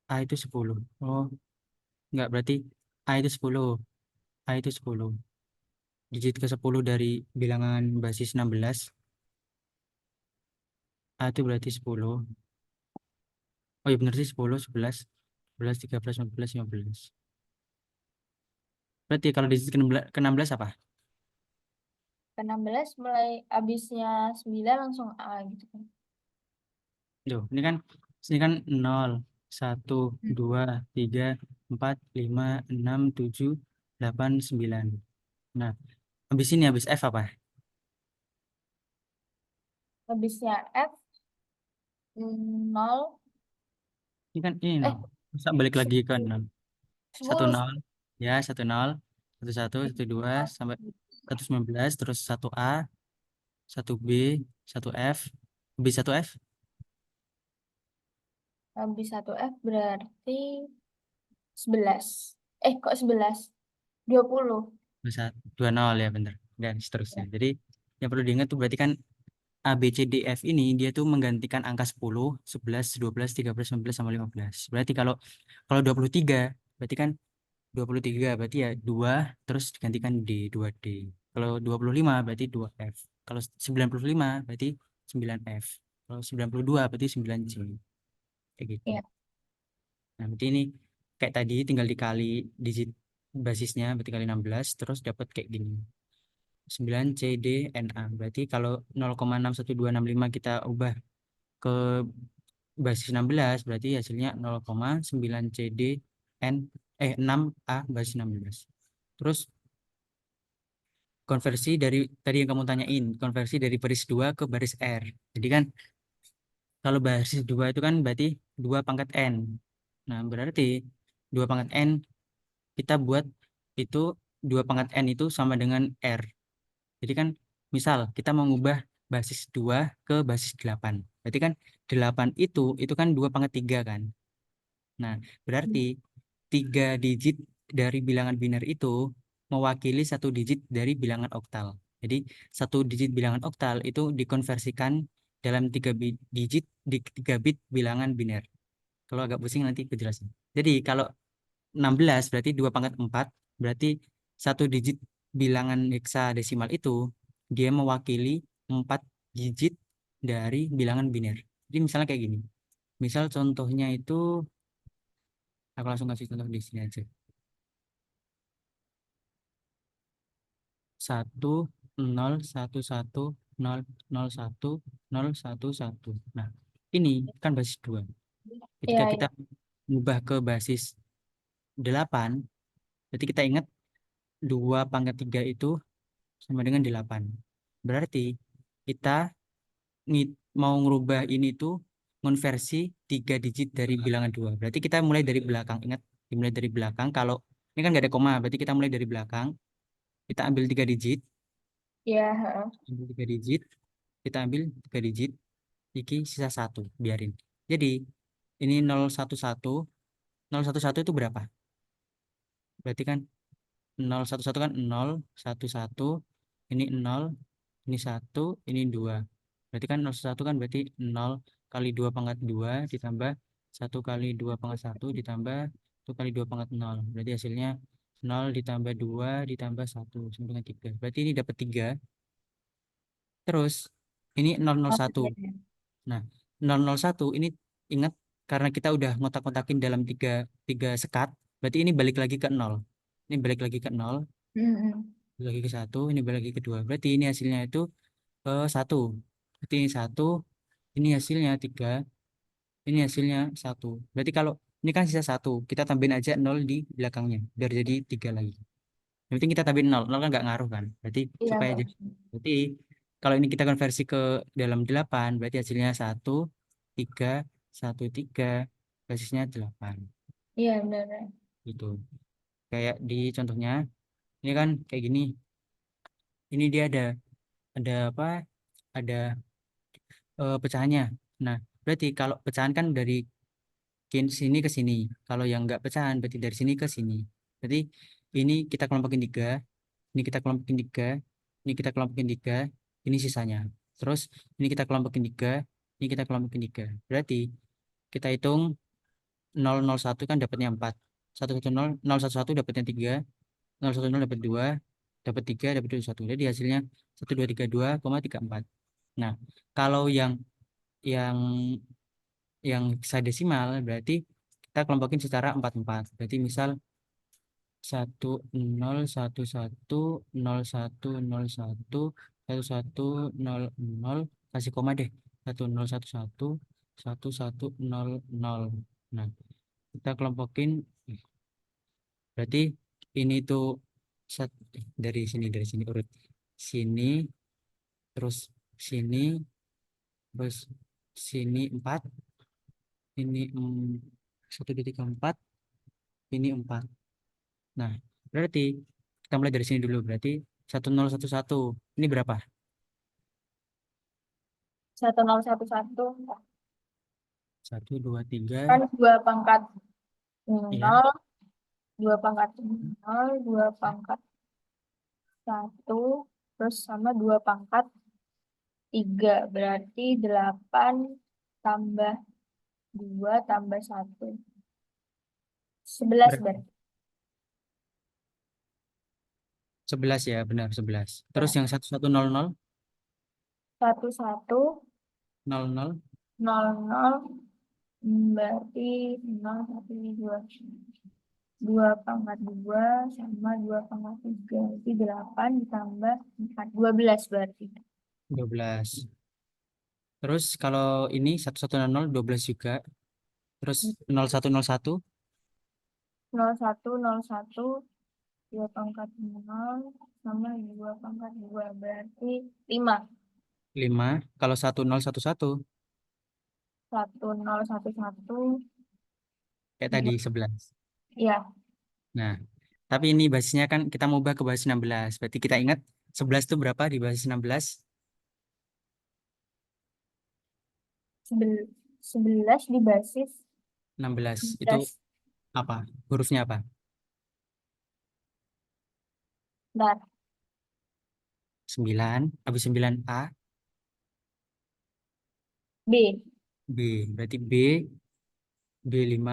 A itu 10. Oh, enggak berarti A itu 10. A itu 10. Digit ke 10 dari bilangan basis 16. A itu berarti 10. Oh iya benar sih 10, 11, 12, 13, 14, 15. Berarti kalau digit ke 16 apa? Ke 16 mulai habisnya 9 langsung A gitu kan. Tuh, ini kan 0, 1, Hmm. 2, 3, 4, 5, 6, 7, 8, 9. Nah, habis ini habis F apa? Habisnya F 0, Ini 0. eh Masa balik lagi ke 0. 1, 10, 0. Ya, 1, 0. 1, 1, 1, 2 sampai 119. Terus 1 A, 1 B, 1 F. Habis 1 F? habis 1 F berarti 11. Kok 11? 20. 2, 0 ya bener. Dan seterusnya. Jadi yang perlu diingat tuh berarti kan A, B, C, D, F ini dia tuh menggantikan angka 10, 11, 12, 13, 14, sama 15. Berarti kalau kalau 23 berarti kan 23 berarti ya 2 terus digantikan D, 2D. Kalau 25 berarti 2F. Kalau 95 berarti 9F. Kalau 92 berarti 9C. Kayak gitu. Iya. Nah, berarti ini kayak tadi tinggal dikali digit basisnya berarti kali 16 terus dapat kayak gini. 9 C D N A. Berarti kalau 0,61265 kita ubah ke basis 16 berarti hasilnya 0,9 C D N 6 A basis 16. Terus konversi dari tadi yang kamu tanyain, konversi dari baris 2 ke baris R. Jadi kan kalau basis 2 itu kan berarti 2 pangkat N. Nah, berarti 2 pangkat N kita buat itu 2 pangkat N itu sama dengan R. Jadi kan misal kita mau ngubah basis 2 ke basis 8. Berarti kan 8 itu kan 2 pangkat 3 kan. Nah, berarti 3 digit dari bilangan biner itu mewakili 1 digit dari bilangan oktal. Jadi 1 digit bilangan oktal itu dikonversikan dalam 3 digit di 3 bit bilangan biner. Kalau agak pusing nanti aku jelasin. Jadi kalau 16 berarti 2 pangkat 4 berarti 1 digit bilangan heksadesimal itu dia mewakili 4 digit dari bilangan biner. Jadi misalnya kayak gini. Misal contohnya itu aku langsung kasih contoh di sini aja. 1, 0, 1, 1, 0, 0, 1, 1. Nah, ini kan basis 2. Iya, Ketika kita iya. mengubah ke basis 8, berarti kita ingat 2 pangkat 3 itu sama dengan 8. Berarti kita mau ngerubah ini tuh konversi 3 digit dari bilangan 2. Berarti kita mulai dari belakang. Ingat, dimulai dari belakang. Kalau ini kan nggak ada koma, berarti kita mulai dari belakang. Kita ambil 3 digit, Iya, heeh. ambil 3 digit, kita ambil 3 digit, iki sisa satu, biarin. Jadi ini 011, 011 itu berapa? Berarti kan 011 kan 011, ini 0, ini 1, ini 2. Berarti kan 011 kan berarti 0 kali 2 pangkat 2 ditambah 1 kali 2 pangkat 1 ditambah 1 kali 2 pangkat 0. Berarti hasilnya 0 ditambah 2 ditambah 1 sama dengan 3. Berarti ini dapat 3. Terus ini 001. Maksudnya. Nah, 001 ini ingat karena kita udah ngotak-ngotakin dalam tiga, tiga sekat, berarti ini balik lagi ke 0. Ini balik lagi ke 0, Mm-mm. balik lagi ke 1, ini balik lagi ke 2. Berarti ini hasilnya itu 1. Berarti ini 1, ini hasilnya 3, ini hasilnya 1. Berarti kalau ini kan sisa 1, kita tambahin aja 0 di belakangnya, biar jadi 3 lagi. Yang penting kita tambahin 0, 0 kan nggak ngaruh kan. Berarti Iya, supaya nggak. berarti kalau ini kita konversi ke dalam 8, berarti hasilnya 1, 3, 1, 3, basisnya 8. Iya, benar. Gitu. Kayak di contohnya, ini kan kayak gini. Ini dia ada apa? Ada pecahannya. Nah, berarti kalau pecahan kan dari sini ke sini. Kalau yang nggak pecahan berarti dari sini ke sini. Berarti ini kita kelompokin 3, ini kita kelompokin 3, ini kita kelompokin 3, ini sisanya. Terus ini kita kelompokin 3, ini kita kelompokin 3. Berarti kita hitung 001 kan dapatnya 4. 110, 011 dapatnya 3, 010 dapat 2, dapat 3, dapat 21. Jadi hasilnya 1232,34. Nah, kalau yang yang hexadesimal berarti kita kelompokin secara 4-4. Berarti misal 101101011100 kasih koma deh, 10111100. Nah, kita kelompokin berarti ini tuh dari sini urut sini, terus sini, terus sini 4, ini 1 2 3 4, ini 4. Nah, berarti kita mulai dari sini dulu. Berarti 1011. Ini berapa? 1011 Satu, dua, tiga. kan 2 pangkat Ya, 0, 2 pangkat 0, 2 pangkat 1, terus sama 2 pangkat 3. Berarti 8 tambah 2 tambah 1. 11 berapa? berarti. 11 ya, benar 11. Terus Ya. yang 1100, 11 00, 00, berarti 0, 1, 2. 2 pangkat 2 sama 2 pangkat 3. Berarti 8 ditambah 4. 12 berarti. 12. Terus kalau ini 1100, 12 juga. Terus 0101, 0101, 2 pangkat 0 sama 2 pangkat 2. Berarti 5. 5. Kalau 1011 1011, kayak tadi dua. 11. Ya, Nah, tapi ini basisnya kan kita mau ubah ke basis 16. Berarti kita ingat 11 itu berapa di basis 16? 11 di basis 16. Itu 11. apa? Hurufnya apa? Bentar. 9. Habis 9A, B. B. Berarti B, B5.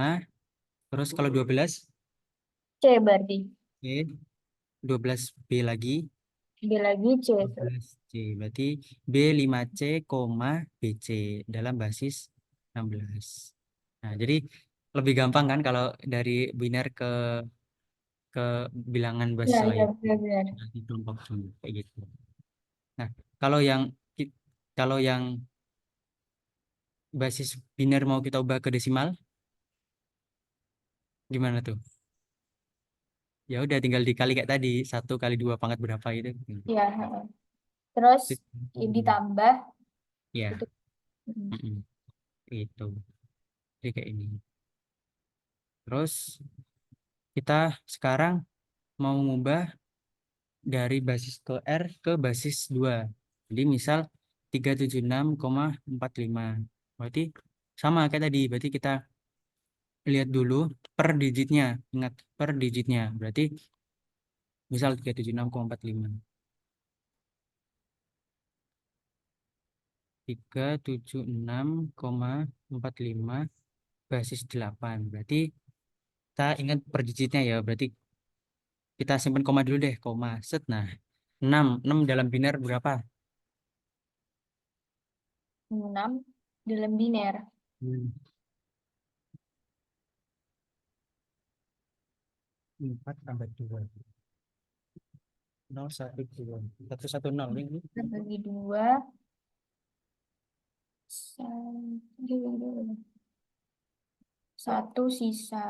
Terus kalau 12, C berarti. C. 12B lagi. B lagi C. Terus. 12C. Berarti B5C, BC dalam basis 16. Nah, jadi lebih gampang kan kalau dari biner ke bilangan basis Ya, lain. ya, benar-benar. Di kelompok dulu, kayak gitu. Nah, kalau yang ki- kalau yang basis biner mau kita ubah ke desimal, gimana tuh? Ya udah tinggal dikali kayak tadi, 1 kali 2 pangkat berapa itu. Ya, heeh. Terus ditambah Ya, itu. Mm. mm-mm, itu. Jadi kayak ini. Terus kita sekarang mau mengubah dari basis ke R ke basis 2. Jadi misal 376,45. Berarti sama kayak tadi. Berarti kita lihat dulu per digitnya. Ingat per digitnya. Berarti misal 376,45. 376,45 basis 8. Berarti kita ingat per digitnya ya. Berarti Kita simpan koma dulu deh, koma. Set, nah. 6 dalam biner berapa? 6 dalam biner. Hmm. 4 tambah 2. 0, 1, 2. 1, 1, 0. Ini. Kita bagi 2. Satu sisa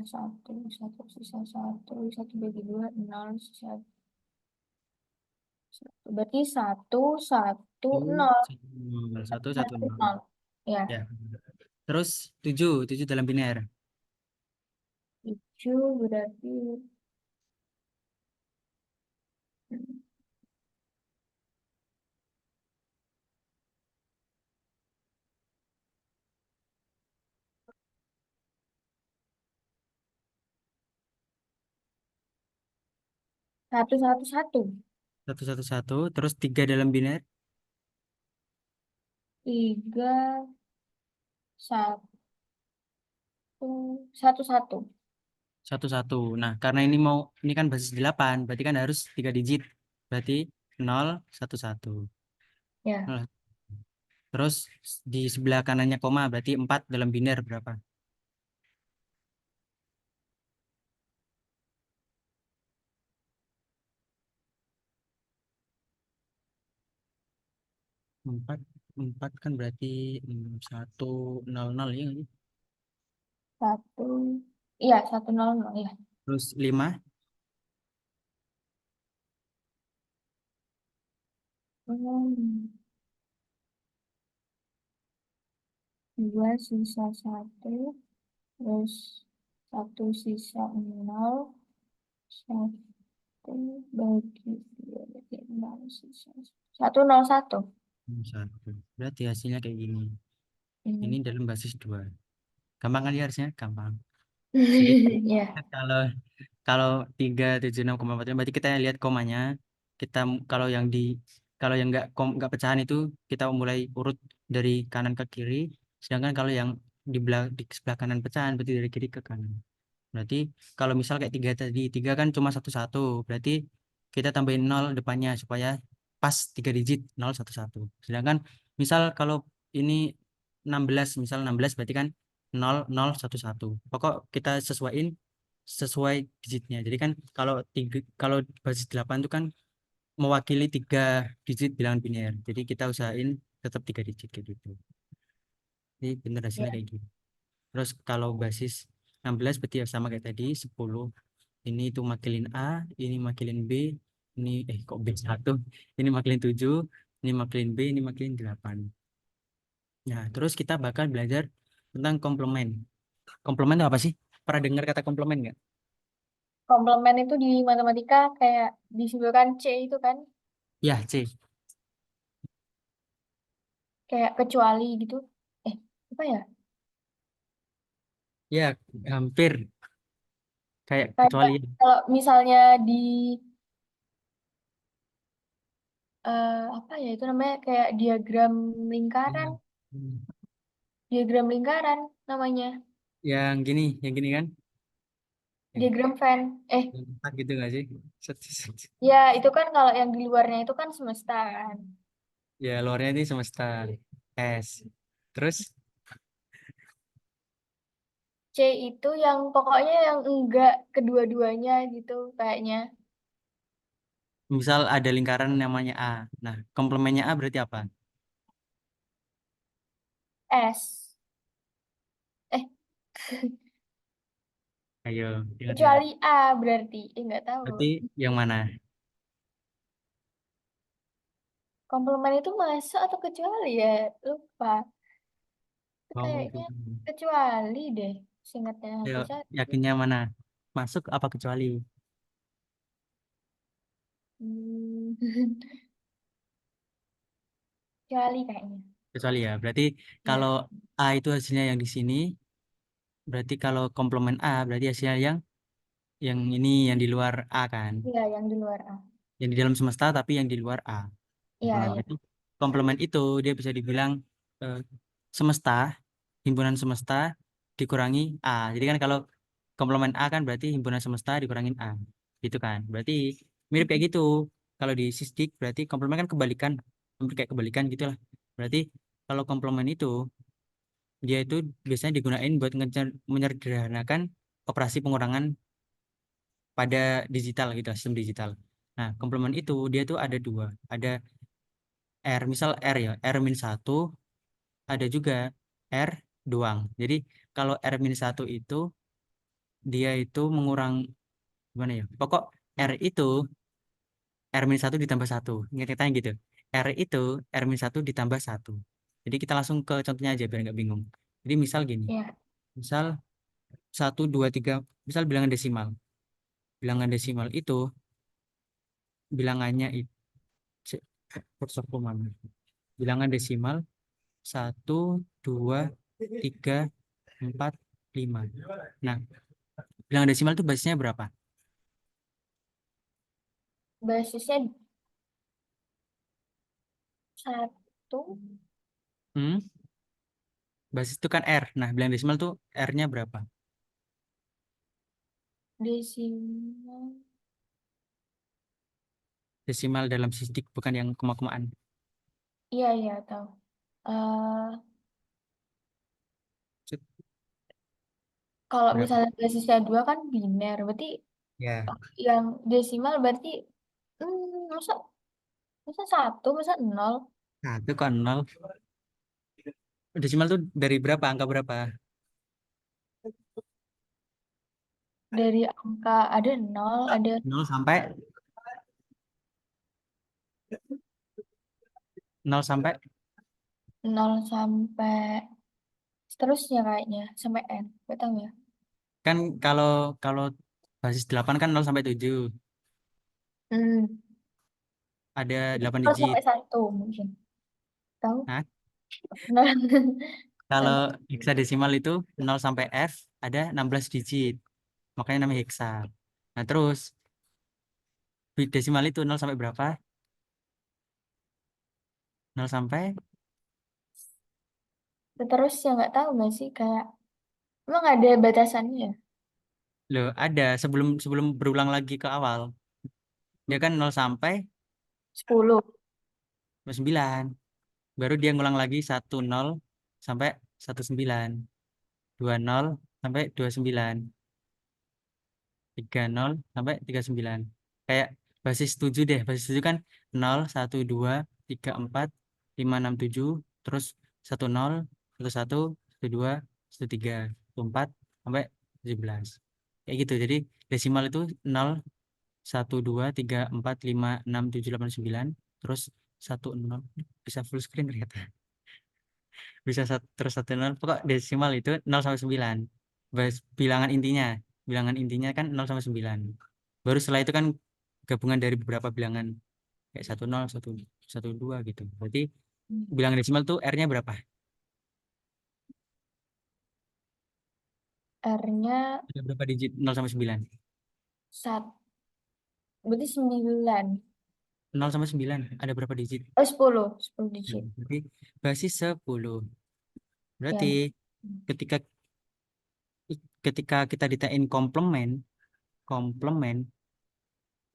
satu, satu sisa satu, satu bagi 2, 0, sisa satu. Berarti satu, satu, 0. 1, 1, Satu, 0. 0. Ya, Ya. Terus 7 dalam biner. 7 berarti satu, satu, satu. 1, 1, 1. Terus 3 dalam biner. 3, satu, satu, satu. 1, 1. Nah, karena ini kan basis 8, berarti kan harus 3 digit. Berarti 0, 1, 1. Ya, 0. Terus di sebelah kanannya koma, berarti 4 dalam biner berapa? 4, 4 kan berarti 1, 0, 0 ya nggak sih? satu. Iya, 1, 0, 0 ya. Terus 5, Hmm. 2 sisa satu, terus satu sisa 0, satu bagi 2 bagi 0 sisa 1, 0, 1. 1. Berarti hasilnya kayak gini. Ini Hmm. dalam basis 2. Gampang kali harusnya? Gampang. Jadi Ya, kalau kalau 376,4 berarti kita lihat komanya. Kita kalau yang di kalau yang nggak pecahan itu kita mulai urut dari kanan ke kiri. Sedangkan kalau yang di sebelah kanan pecahan berarti dari kiri ke kanan. Berarti kalau misal kayak 3 tadi, 3 kan cuma satu satu. Berarti kita tambahin 0 depannya supaya pas 3 digit 0, 1, 1. Sedangkan misal kalau ini 16, misal 16 berarti kan 0, 0, 1, 1. Pokok kita sesuaiin sesuai digitnya. Jadi kan kalau basis 8 itu kan mewakili 3 digit bilangan biner. Jadi kita usahain tetap 3 digit kayak gitu. Jadi bener hasilnya ya. kayak gitu. Terus kalau basis 16 berarti ya sama kayak tadi 10. Ini itu makilin A, ini makilin B, ini kok B1. Ini makilin 7, ini makilin B, ini makilin 8. Nah, terus kita bakal belajar tentang komplement. Komplement itu apa sih? Pernah dengar kata komplement nggak? Komplement itu di matematika kayak disimpulkan C itu kan, Ya, C. kayak kecuali gitu. Apa ya? Ya, hampir kayak Kayak kecuali. kalau misalnya di apa ya itu namanya kayak diagram lingkaran, Ya. Hmm. diagram lingkaran namanya, Yang gini kan? Eh, diagram Venn. yang kotak gitu nggak sih? Set, set, set. Ya itu kan kalau yang di luarnya itu kan semesta kan. Ya, luarnya ini semesta S. Terus, C itu yang pokoknya yang enggak kedua-duanya gitu kayaknya. misal ada lingkaran namanya A. Nah, komplemennya A berarti apa? S. Eh, Ayo, ingat-ingat. kecuali A berarti. Enggak tahu. Berarti yang mana? Komplement itu masuk atau kecuali ya? Lupa. Itu Oh, kayaknya kecuali deh. Seingatnya ayo, aku satu. yakinnya mana? Masuk apa kecuali? Hmm. Kecuali kayaknya. Kecuali ya. Berarti kalau Ya, A itu hasilnya yang di sini, berarti kalau komplement A berarti hasilnya yang ini yang di luar A kan? iya yang di luar A. Yang di dalam semesta tapi yang di luar A. Iya, Nah, iya. berarti komplement itu dia bisa dibilang eh, semesta, himpunan semesta dikurangi A. Jadi kan kalau komplement A kan berarti himpunan semesta dikurangin A. gitu kan. Berarti mirip kayak gitu. Kalau di sisdik berarti komplement kan kebalikan, hampir kayak kebalikan gitulah. Berarti kalau komplement itu dia itu biasanya digunain buat menyederhanakan operasi pengurangan pada digital gitu, sistem digital. Nah, komplement itu dia tuh ada dua, ada R, misal R ya, R min satu, ada juga R doang. Jadi kalau R min satu itu dia itu mengurang gimana ya? Pokok R itu R min satu ditambah satu. Ingat-ingatnya gitu. R itu R min satu ditambah satu. Jadi kita langsung ke contohnya aja biar nggak bingung. Jadi misal gini, Ya, misal satu 2 3, misal bilangan desimal. Bilangan desimal itu bilangannya itu bilangan desimal satu 2 3 4 5. Nah, bilangan desimal itu basisnya berapa? basisnya satu Hmm? Basis itu kan R. Nah, bilangan desimal tuh R-nya berapa? desimal. Desimal dalam sisdik bukan yang koma-komaan. Iya, iya, tahu. Eh Set, kalau berapa? misalnya basisnya dua kan biner, berarti Ya, yang desimal berarti masa masa satu, masa nol satu kok nol. Desimal tuh dari berapa? Angka berapa? dari angka ada nol, ada Nol sampai nol sampai nol sampai seterusnya kayaknya sampai n, gak tahu ya. kan kalau kalau basis 8 kan nol sampai 7. Hmm, Ada 8 nol digit. sampai satu mungkin. Tahu? Nah, Nol kalau sampai hexadesimal itu nol sampai F ada 16 digit. Makanya namanya hexa. Nah, terus desimal itu nol sampai berapa? Nol sampai seterusnya nggak tahu nggak sih kayak emang ada batasannya? loh ada sebelum sebelum berulang lagi ke awal. Dia kan nol sampai 10. 9. Baru dia ngulang lagi satu nol sampai 19, 20 sampai 29, 30 sampai 39. Kayak basis 7 deh. Basis 7 kan 0 1 2 3 4 5 6 7, terus 1 0 1 1 1 2 1 3 1 4 sampai 17. Kayak gitu. Jadi desimal itu 0 1 2 3 4 5 6 7 8 9, terus 1 0. Bisa full screen ternyata. Bisa satu, terus satu nol, pokok desimal itu 0 sampai 9. Bilangan intinya, bilangan intinya kan 0 sampai 9. Baru setelah itu kan gabungan dari beberapa bilangan kayak 1 0 1 1 2 gitu. Berarti bilangan desimal tuh R-nya berapa? R-nya Ada berapa digit 0 sampai 9? satu, berarti 9. 0 sampai 9 ada berapa digit? Oh, 10 digit. Berarti basis 10. Ya. Berarti ketika ketika kita ditanyain komplement, komplement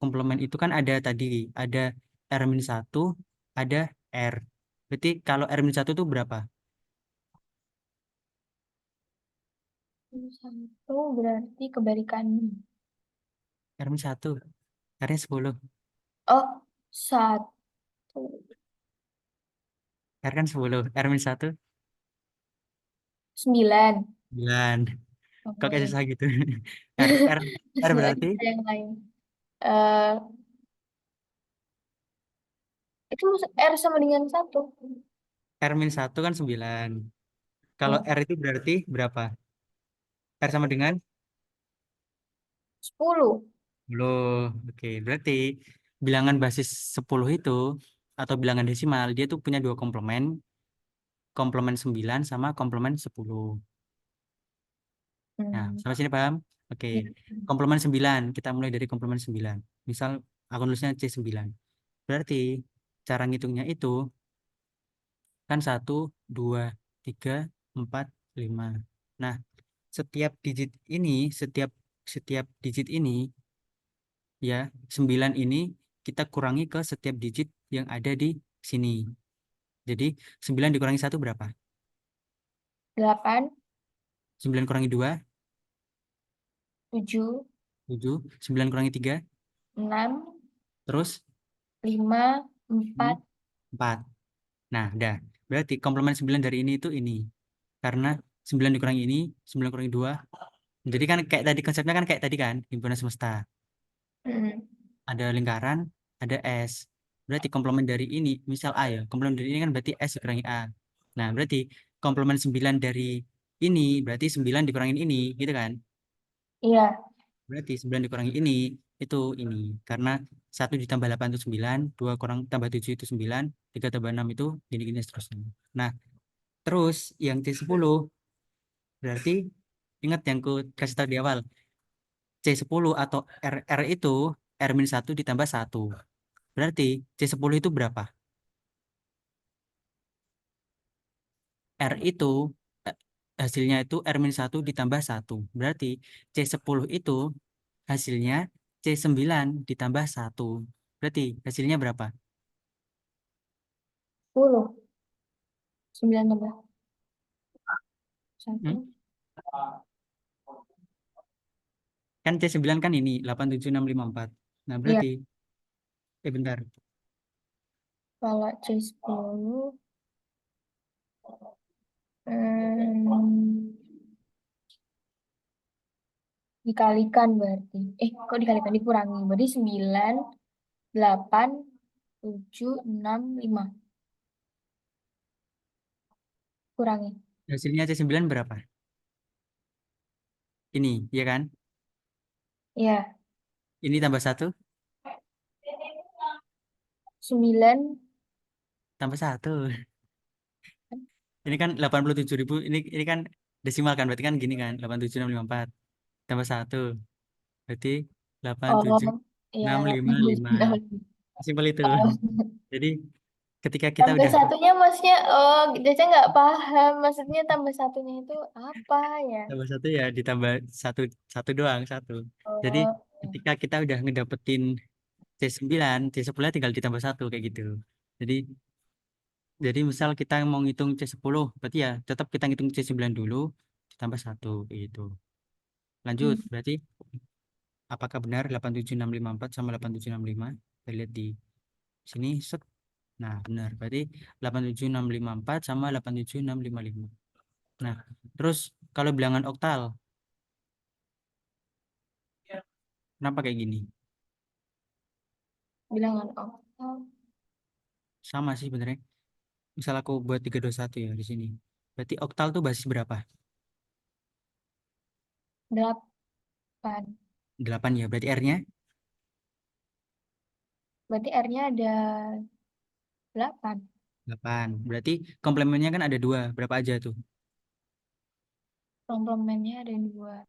komplement itu kan ada tadi, ada r satu, ada R. Berarti kalau r satu itu berapa? Satu berarti kebalikannya. R satu, R-nya 10. Oh, satu, R kan 10, R satu 9. 9. Kok kayak Oke. susah gitu. R, R, R Nggak berarti bisa yang lain. Eh itu R sama dengan satu. R satu kan 9. Kalau Oh, R itu berarti berapa? R sama dengan 10. 10. Oke, berarti bilangan basis 10 itu atau bilangan desimal dia tuh punya dua komplement, komplement 9 sama komplement 10. Nah, Hmm. sampai sini paham? Oke. Ya. Komplement 9, kita mulai dari komplement 9. Misal aku nulisnya C9. Berarti cara ngitungnya itu kan 1, 2, 3, 4, 5. Nah, setiap digit ini, setiap setiap digit ini ya 9 ini kita kurangi ke setiap digit yang ada di sini. Jadi 9 dikurangi 1 berapa? 8, 9 kurangi 2, 7, 7. 9 kurangi 3, 6, terus 5, ini 4. 4. Nah, udah. Berarti komplement 9 dari ini itu ini. Karena 9 dikurangi ini, 9 kurangi 2. Jadi kan kayak tadi konsepnya kan kayak tadi kan, himpunan semesta. Mm. Ada lingkaran, ada S. Berarti komplement dari ini, misal A ya, komplement dari ini kan berarti S dikurangi A. Nah, berarti komplement 9 dari ini, berarti 9 dikurangin ini, gitu kan? Iya, Berarti 9 dikurangi itu ini. Karena 1 ditambah 8 itu 9, 2 kurang tambah 7 itu 9, 3 tambah 6 itu gini-gini seterusnya. Nah, terus yang C10, berarti ingat yang ku kasih tahu di awal, C10 atau R itu R-1 ditambah 1. Berarti C10 itu berapa? R itu eh, hasilnya itu R-1 ditambah 1. Berarti C10 itu hasilnya C9 ditambah 1. Berarti hasilnya berapa? 10. 9 tambah Hmm? 1. Kan C9 kan ini 87654. Nah, Iya, berarti bentar. kalau C10, hmm, dikalikan berarti. Kok dikalikan? Dikurangi. Berarti 9, 8, 7, 6, 5. Kurangi. Hasilnya C9 berapa? Ini, ya kan? Iya, Ini tambah 1 9. tambah 1. Ini kan 87.000. Ini kan desimal kan? Berarti kan gini kan? 87654 tambah 1. Berarti delapan Oh, tujuh iya, enam lima 8, 7, lima 6. Simpel itu. Oh, Jadi ketika kita tambah udah satunya maksudnya, oh, Caca nggak paham. Maksudnya tambah satunya itu apa ya? tambah 1 ya ditambah satu satu doang satu. Jadi Oh, ketika kita udah ngedapetin C9, C10 tinggal ditambah 1 kayak gitu. Jadi misal kita mau ngitung C10, berarti ya tetap kita ngitung C9 dulu ditambah 1 kayak gitu. Lanjut, hmm. berarti apakah benar 87654 sama 8765? Kita lihat di sini set. Nah, benar. Berarti 87654 sama 87655. Nah, terus kalau bilangan oktal, kenapa kayak gini? Bilangan oktal Sama sih sebenarnya. Misal aku buat 321 ya di sini. Berarti oktal tuh basis berapa? 8. 8 ya. Berarti R-nya Berarti R-nya ada 8. 8. Berarti komplemennya kan ada dua. Berapa aja tuh? Komplemennya ada 2.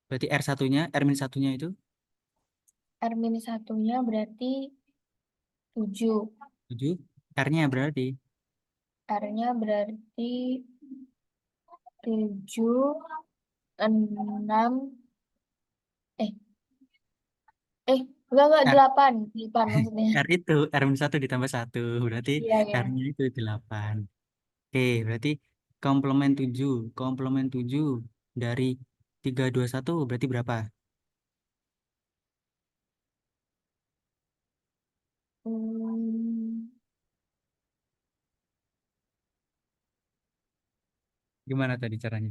Berarti R satunya, R-1-nya itu R-1-nya berarti 7. 7. R-nya berarti R-nya berarti 7, 6, eh, enggak, R. 8. 8 maksudnya. R itu R-1 ditambah 1. Berarti Iya, ya. R-nya itu 8. Oke, berarti komplement 7. Komplement 7 dari 321 berarti berapa? Hmm. Gimana tadi caranya?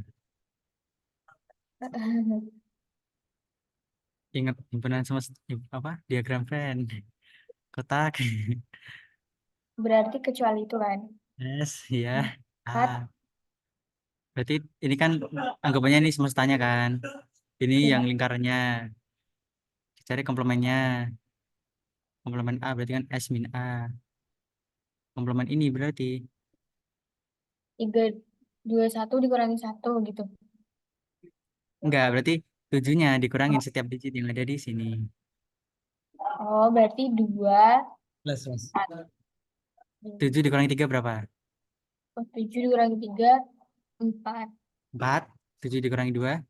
Ingat himpunan semesta apa? Diagram Venn. Kotak. Berarti kecuali itu kan. S ya. 4. A. Berarti ini kan anggapannya ini semestanya kan. Ini yang Ya. lingkarannya. Cari komplemennya. Komplemen A berarti kan S min A. Komplemen ini berarti 3, 2, 1 dikurangi 1 gitu. enggak, berarti 7-nya dikurangin setiap digit yang ada di sini. Oh, berarti 2, Plus, plus. 1. 7 dikurangi 3 berapa? 7 dikurangi 3, 4. 4. 7 dikurangi 2,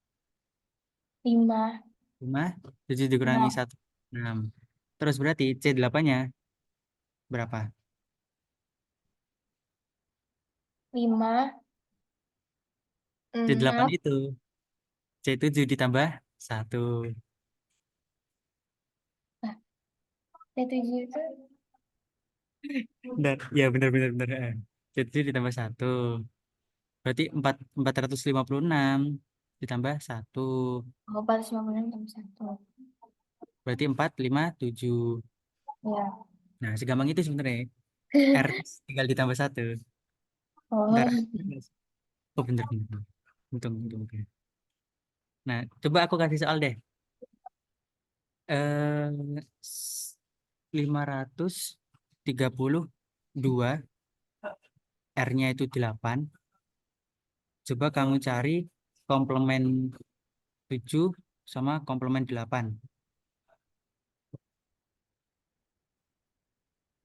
5, 5. 7 dikurangi 6. 1. 6. Terus berarti C8-nya berapa? 5, C8 6. itu C7 ditambah 1. Nah, C7 itu Benar. Ya benar benar benar. C7 ditambah 1. Berarti 456 ditambah 1. 456 tambah 1. Berarti 457. Ya. Nah, segampang itu sebenarnya. R tinggal ditambah 1. Oh, Ntar. Oh, bener, bener. Untung, untung. Untung. Nah, coba aku kasih soal deh. Eh, 532, R-nya itu 8. Coba kamu cari komplement 7 sama komplement 8.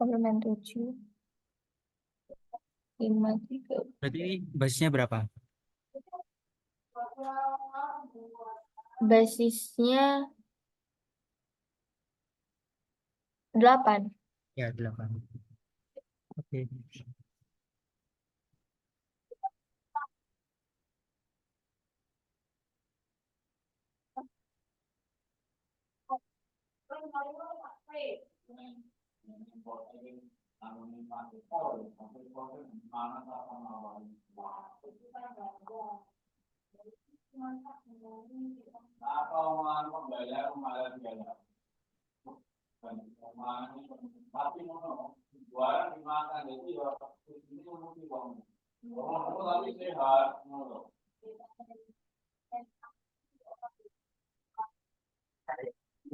komplement 7, 5, 3. Berarti ini basisnya berapa? Basisnya 8. Ya, 8. Oke.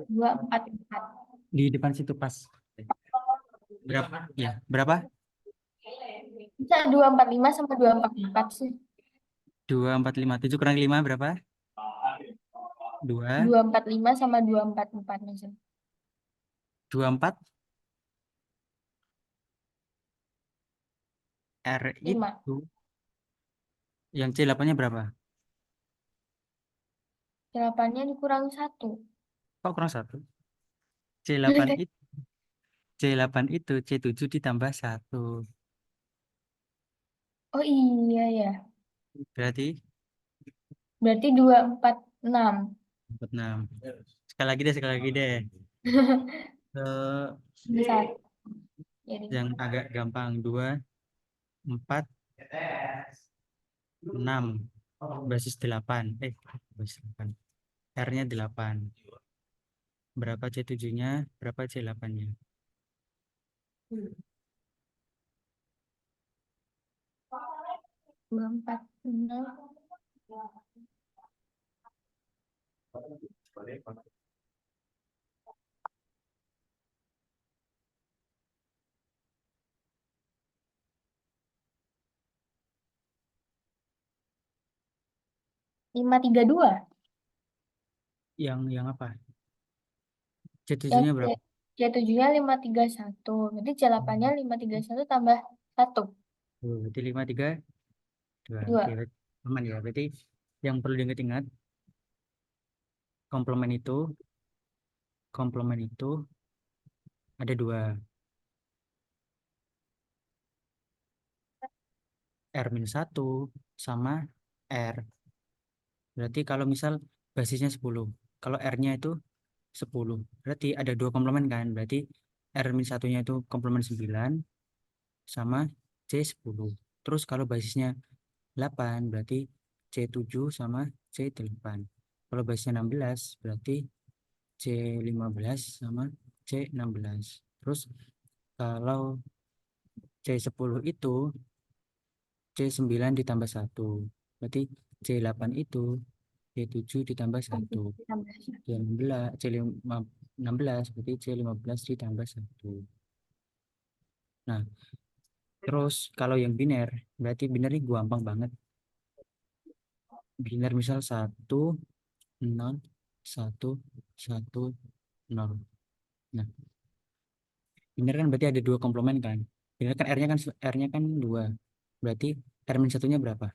244. Di depan situ pas. Berapa? Ya, berapa? Bisa 245 sama 244 sih. 2457 kurang 5 berapa? 2, 245 sama 244 misal. 24. R 5. itu yang C8-nya berapa? 8-nya dikurangi 1. Kok kurang 1? C8 itu C8 itu C7 ditambah 1. Oh iya ya. Berarti Berarti 246. 6. Sekali lagi deh, sekali lagi deh. Eh, Satu. Jadi yang agak gampang 2, 4, 6. Basis 8. Basis 8. R-nya 8. Berapa C7-nya? Berapa C8-nya? 246. 532. Yang apa? Yang C7-nya berapa? C7-nya 531. Berarti C8-nya 531 tambah 1. Berarti 5, 3, 2. Oke, 2. berarti aman ya. Berarti yang perlu diingat-ingat, komplement itu ada dua, R-1 sama R. Berarti kalau misal basisnya 10, kalau R-nya itu 10, berarti ada dua komplement kan? Berarti R-1-nya itu komplement 9 sama C10. Terus kalau basisnya 8, berarti C7 sama C8. Kalau basisnya 16, berarti C15 sama C16. Terus kalau C10 itu C9 ditambah 1. Berarti C8 itu C7 ditambah 1. Tambah 1. C16, C16 berarti C15 ditambah 1. Nah, terus kalau yang biner, berarti biner ini gampang banget. Biner misal 1, 0, 1, 1, 0. Nah, biner kan berarti ada dua komplement kan. Biner kan R-nya kan 2. Berarti R-1-nya berapa?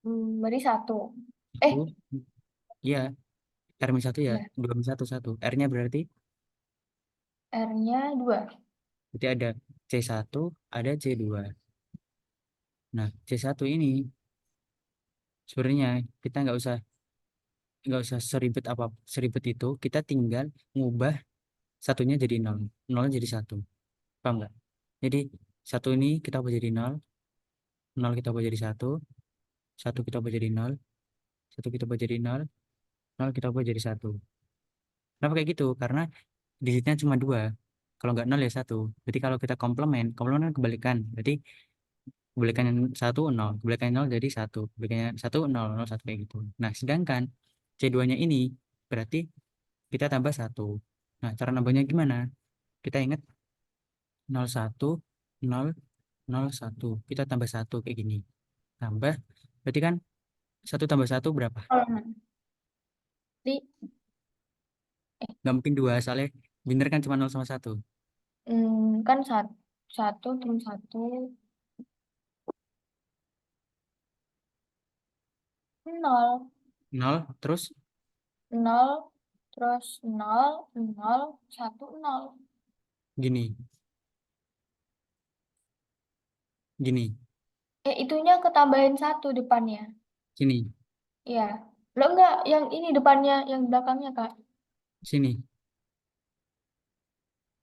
Berarti 1. Eh, 1. Iya, R minus 1 ya, Ya. 2 minus 1, 1. R-nya R-nya 2. berarti ada C1, ada C2. Nah, C1 ini sebenarnya kita nggak usah seribet apa, seribet itu, kita tinggal ngubah satunya jadi nol, nolnya jadi satu, paham nggak? Jadi satu ini kita ubah jadi nol, nol kita ubah jadi satu, satu kita ubah jadi nol, satu kita ubah jadi nol, nol kita ubah jadi satu. Kenapa kayak gitu? Karena digitnya cuma dua. Kalau nggak nol ya satu. Berarti kalau kita komplement, komplement kan kebalikan. Berarti kebalikan yang satu nol, kebalikan yang nol jadi satu, kebalikan yang satu nol, nol satu kayak gitu. Nah, sedangkan C2-nya ini berarti kita tambah satu. Nah, cara nambahnya gimana? Kita ingat nol satu nol nol satu. Kita tambah satu kayak gini. Tambah, berarti kan satu tambah satu berapa? Hmm. Di, eh, Nggak mungkin dua, soalnya bener kan cuma nol sama satu. kan satu terus satu, nol. Nol, terus Nol, terus nol, nol, satu, nol. gini, gini, Itunya ketambahin satu depannya. sini, Iya. Lo enggak, yang ini depannya, yang belakangnya, Kak. sini.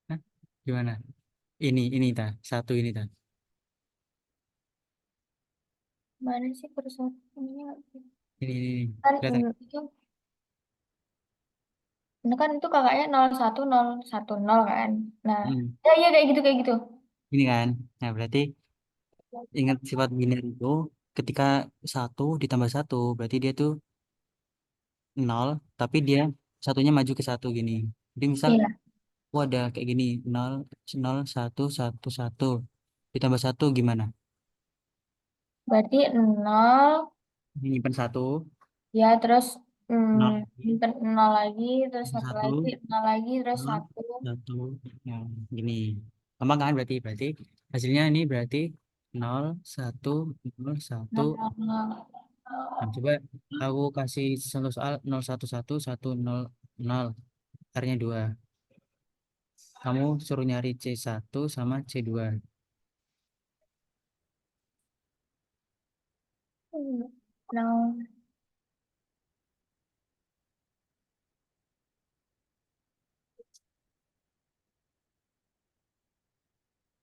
Hah? Gimana? Ini ta, satu ini ta. Mana sih persamaan? Ini. Kan Kelihatan. ini kan itu kakaknya 01 0 1 0 kan. Nah, Hmm. ya iya kayak gitu kayak gitu. Ini kan. Nah, berarti ingat sifat biner itu ketika satu ditambah satu, berarti dia tuh nol, tapi dia satunya maju ke satu gini. Jadi misal, Iya, oh ada kayak gini, nol, nol, satu, satu, satu. Ditambah satu gimana? berarti nol, Menyimpan satu, ya terus nol lagi, nyimpen nol lagi, terus tambah satu satu, lagi, nol lagi, terus nol, satu, satu, yang gini. Gampang kan berarti hasilnya ini berarti nol, satu, nol, satu. nol, nol, nol. Nah, coba aku kasih contoh soal nol satu satu satu nol nol, R-nya 2. Kamu suruh nyari C1 sama C2. Nol,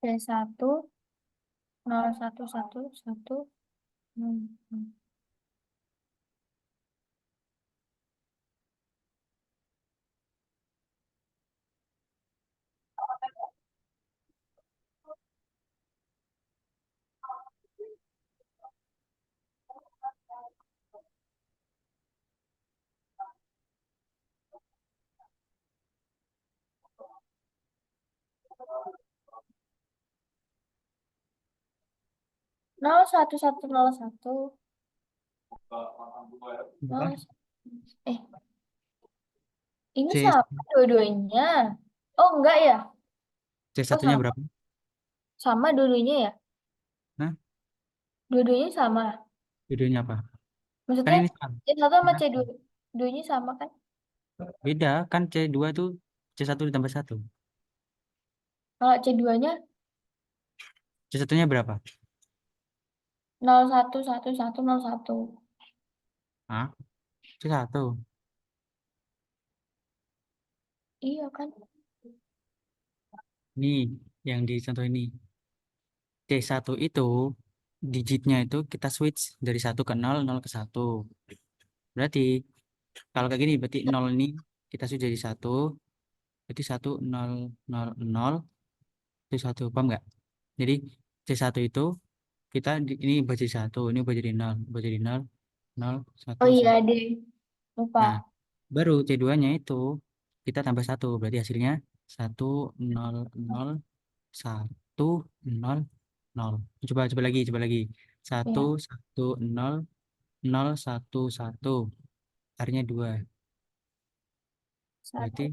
C1, 01 1 1. Hmm. 01 1 0 1. Berapa? Nol, eh, ini C sama dua-duanya. Oh, enggak ya? Oh, C1-nya sama. berapa? Sama dua-duanya ya? Nah, Dua-duanya sama. videonya apa? Kan Maksudnya ini sama. C1 Ini sama kan C2. Duanya sama kan? beda kan C2 tuh C1 ditambah satu. Kalau C2-nya C1-nya berapa? 01 1 1 0 1. Hah? C1. Iya kan? Nih, yang di contoh ini. C1 itu digitnya itu kita switch dari satu ke nol, nol ke satu. Berarti kalau kayak gini berarti nol ini kita switch jadi satu, berarti satu nol nol nol itu satu, paham nggak? Jadi C1 itu kita ini ubah jadi satu, ini ubah jadi nol, nol, satu, Oh iya satu. deh. Lupa. Nah, baru C2-nya itu kita tambah satu, berarti hasilnya satu nol nol satu nol nol. Coba lagi. Satu Ya. satu nol nol satu satu. R-nya 2. satu Berarti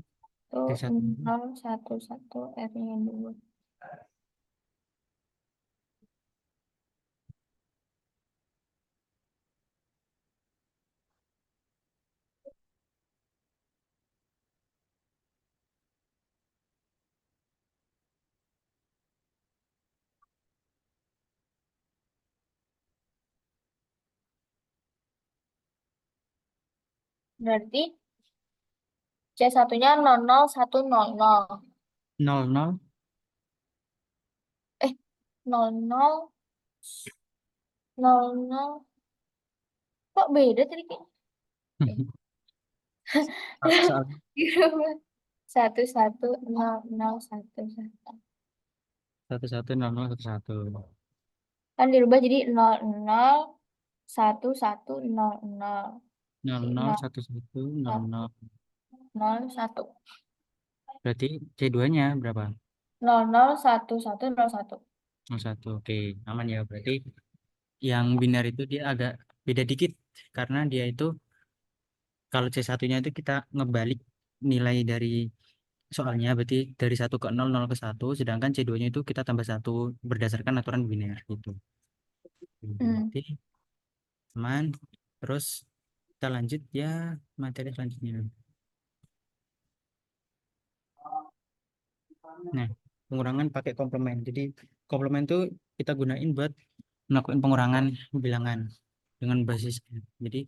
C1 nol satu satu R-nya 2. Berarti C1-nya 00100. 00. Eh, 00, 00. Kok beda tadi? Eh, Soal satu satu nol satu satu 110011. kan dirubah jadi nol nol satu satu nol nol nol jadi nol nol satu satu nol satu nol nol satu Berarti C2-nya berapa? nol nol satu satu nol satu. 01. Oke, aman ya. Berarti yang binar itu dia agak beda dikit karena dia itu kalau C1-nya itu kita ngebalik nilai dari soalnya berarti dari 1 ke 0, 0 ke 1, sedangkan C2-nya itu kita tambah 1 berdasarkan aturan biner gitu. Hmm. Berarti aman. Terus kita lanjut ya materi selanjutnya. Nah, pengurangan pakai komplement. Jadi komplement itu kita gunain buat melakukan pengurangan bilangan dengan basis R. Jadi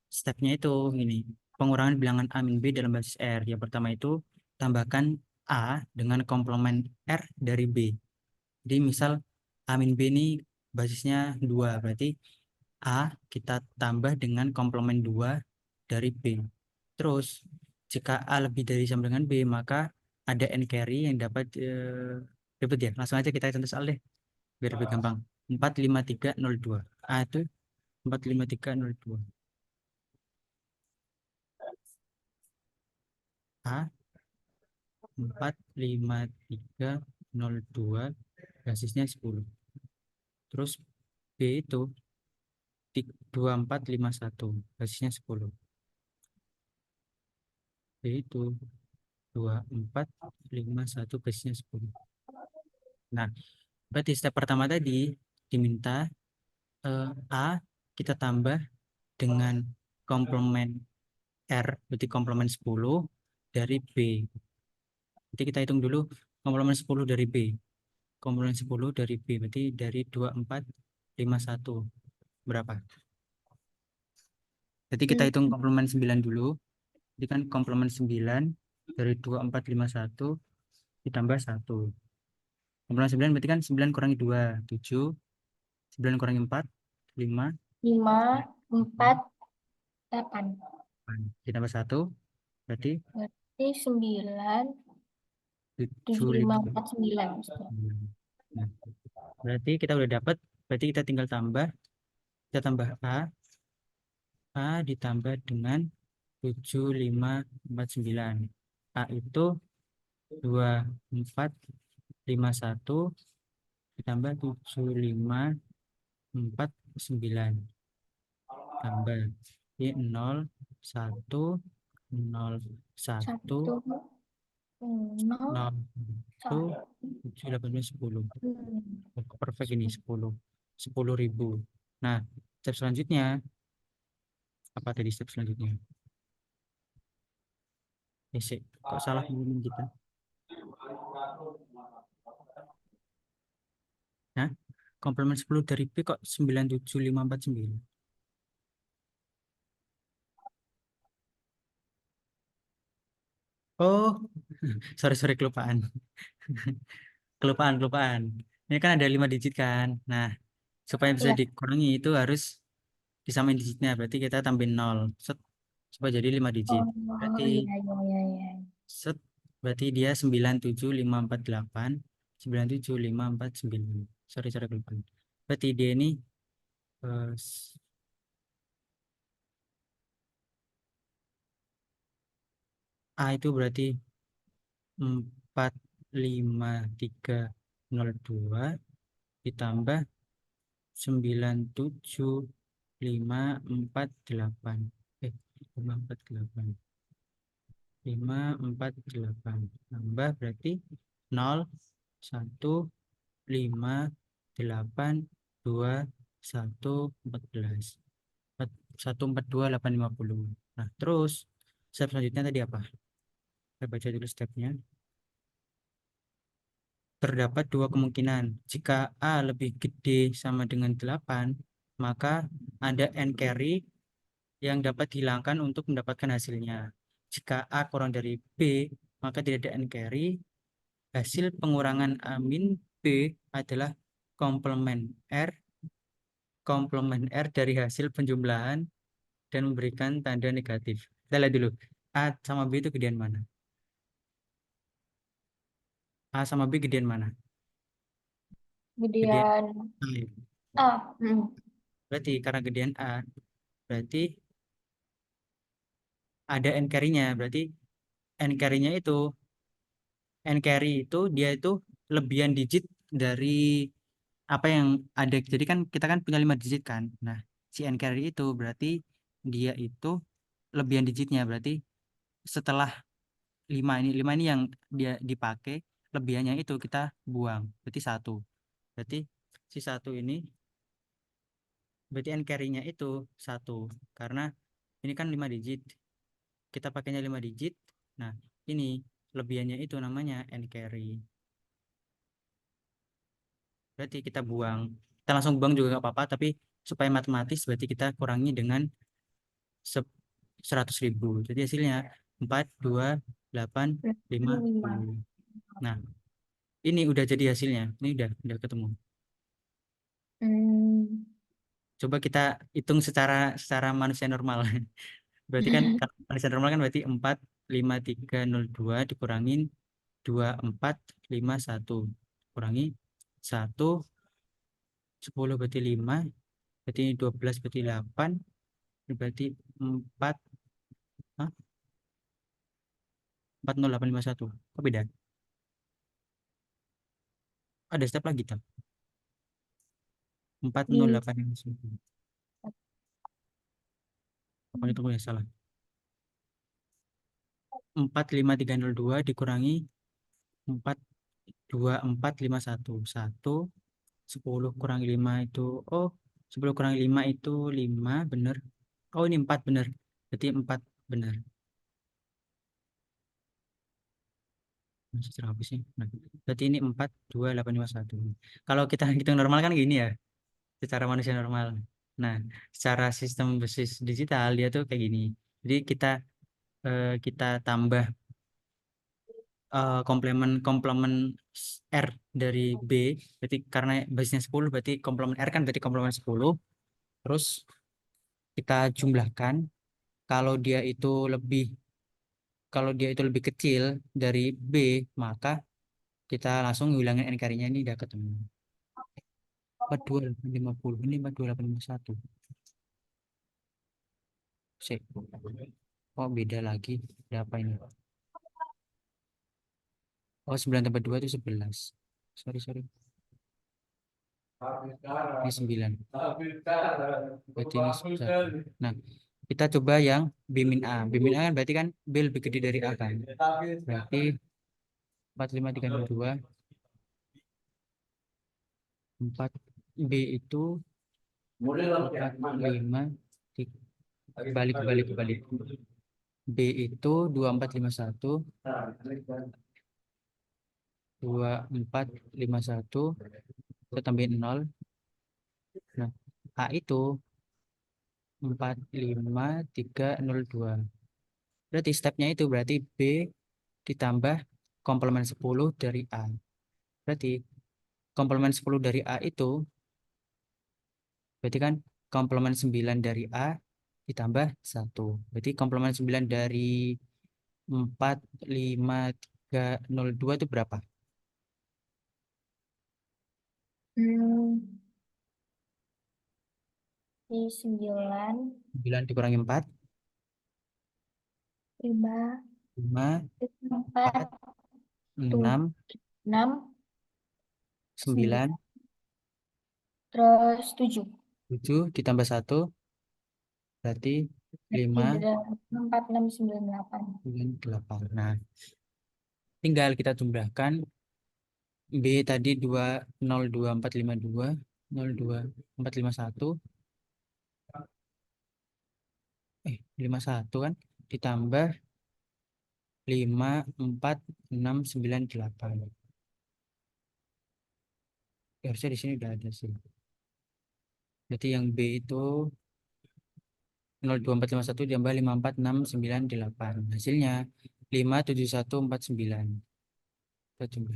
stepnya itu ini pengurangan bilangan A min B dalam basis R. Yang pertama itu tambahkan A dengan komplement R dari B. Jadi misal A min B ini basisnya 2, berarti A kita tambah dengan komplement 2 dari B. Terus jika A lebih dari sama dengan B, maka ada N carry yang dapat ribet ya. Langsung aja kita contoh soal deh biar lebih gampang. 45302. A itu 45302. A 45302 basisnya 10. Terus B itu 2451 basisnya 10. B itu 2451 basisnya 10. Nah, berarti step pertama tadi diminta A kita tambah dengan komplement R, berarti komplement 10 dari B. Nanti kita hitung dulu komplement 10 dari B. Komplement 10 dari B, berarti dari 2451 berapa? Jadi kita Hmm. hitung komplement 9 dulu. Jadi kan komplement 9 dari 2451 ditambah 1. Komplement 9 berarti kan 9 kurangi 2, 7. 9 kurangi 4, 5. 5 4 8 Ditambah 1, berarti berarti 9 7 tujuh 5 lima 4 9 maksudnya. Nah, berarti kita udah dapat, berarti kita tinggal tambah, kita tambah A ditambah dengan 7549. A itu 2451 ditambah 7549 tambah di 0 1 0 1 1 0 0 1 1. 7 8 10. Hmm. Oh, perfect ini 10.000. Nah, step selanjutnya apa tadi step selanjutnya? Kok salah ngomong kita? Nah, komplement 10 dari B kok 97549. Oh, sorry kelupaan. Kelupaan. Ini kan ada 5 digit kan. Nah, supaya bisa Iya. dikurangi itu harus disamain digitnya. Berarti kita tambahin 0. Set, supaya jadi 5 digit. Berarti Oh iya iya iya iya. set, berarti dia 97548, 97549. Sorry kelupaan. Berarti dia ini eh, A itu berarti 45302 ditambah 97548. 548. 548 tambah berarti 0 1 5 8 2 1 14. 142 850. Nah, terus step selanjutnya tadi apa? Saya baca dulu stepnya. Terdapat dua kemungkinan. Jika A lebih gede sama dengan 8, maka ada N carry yang dapat dihilangkan untuk mendapatkan hasilnya. Jika A kurang dari B, maka tidak ada N carry. Hasil pengurangan A min B adalah komplement R, komplement R dari hasil penjumlahan dan memberikan tanda negatif. Kita lihat dulu, A sama B itu gedean mana? A sama B gedean mana? Gedean Gedean A, ya. A. Berarti karena gedean A, berarti ada N carry-nya. Berarti N carry-nya itu, N carry itu dia itu lebihan digit dari apa yang ada. Jadi kan kita kan punya 5 digit kan. Nah, si N carry itu berarti dia itu lebihan digitnya. Berarti setelah 5 ini yang dia dipakai, lebihannya itu kita buang. Berarti satu. Berarti si satu ini, berarti N carry-nya itu satu. Karena ini kan 5 digit. Kita pakainya 5 digit. Nah, ini lebihannya itu namanya N carry. Berarti kita buang. Kita langsung buang juga nggak apa-apa, tapi supaya matematis berarti kita kurangi dengan 100.000. Jadi hasilnya 42.850. 5. Nah, ini udah jadi hasilnya. Ini udah ketemu. Hmm. Coba kita hitung secara secara manusia normal. Berarti kan kalau manusia normal kan berarti 45302 dikurangin 2451 kurangi 1 10 berarti 5, berarti 12 berarti 8, berarti 4, hah? 40851. Kok beda? Ada step lagi tak? Di 40851. Apa itu ya salah? 45302 dikurangi 42451. 1 10 kurangi 5 itu, oh, 10 kurangi 5 itu 5 bener. Oh, ini 4 bener. Berarti 4 bener. Masih terhapus sih. Nah, berarti ini 42851. Kalau kita hitung normal kan gini ya, secara manusia normal. Nah, secara sistem basis digital dia tuh kayak gini. Jadi kita tambah komplement komplement R dari B, berarti karena basisnya 10 berarti komplement R kan berarti komplement 10. Terus kita jumlahkan, kalau dia itu lebih kalau dia itu lebih kecil dari B, maka kita langsung ngilangin N carry-nya, ini udah ketemu. 42850 ini 42851. Sip. Oh, beda lagi. Ada apa ini? Oh, 9 tambah 2 itu 11. Sorry, sorry. Ini 9. Berarti ini 1. Nah, kita coba yang B min A. B min A kan berarti kan B lebih gede dari A kan. Berarti 45302 4 B itu 45 balik balik balik. B itu 2451 2451 kita tambahin 0. Nah, A itu 45302. Berarti stepnya itu berarti B ditambah komplement 10 dari A. Berarti komplement 10 dari A itu berarti kan komplement 9 dari A ditambah 1. Berarti komplement 9 dari 45302 itu berapa? hmm, di 9, 9 dikurangi 4, 5, 5, 4, 4, 6, 6, 9, 9, terus 7. 7 ditambah 1 berarti Berarti 5, 4, 6, 9, 8. 9, 8. Nah, tinggal kita jumlahkan. B tadi 202452 02451 51 kan ditambah 54698. Ya, harusnya di sini udah ada sih. Berarti yang B itu 02451 ditambah 54698. Hasilnya 57149. Kita coba.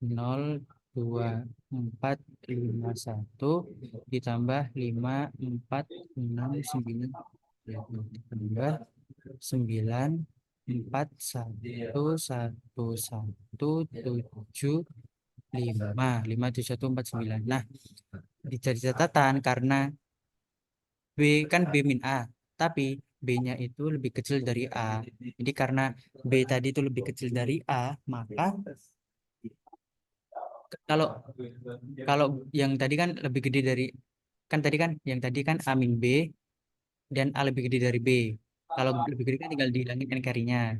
02451 ditambah 54698 ditambah 9411175 Nah, dicari catatan karena B kan B min A, tapi B-nya itu lebih kecil dari A. Jadi karena B tadi itu lebih kecil dari A, maka kalau kalau yang tadi kan lebih gede dari yang tadi kan A min B dan A lebih gede dari B. Kalau lebih gede kan tinggal dihilangin n carry-nya.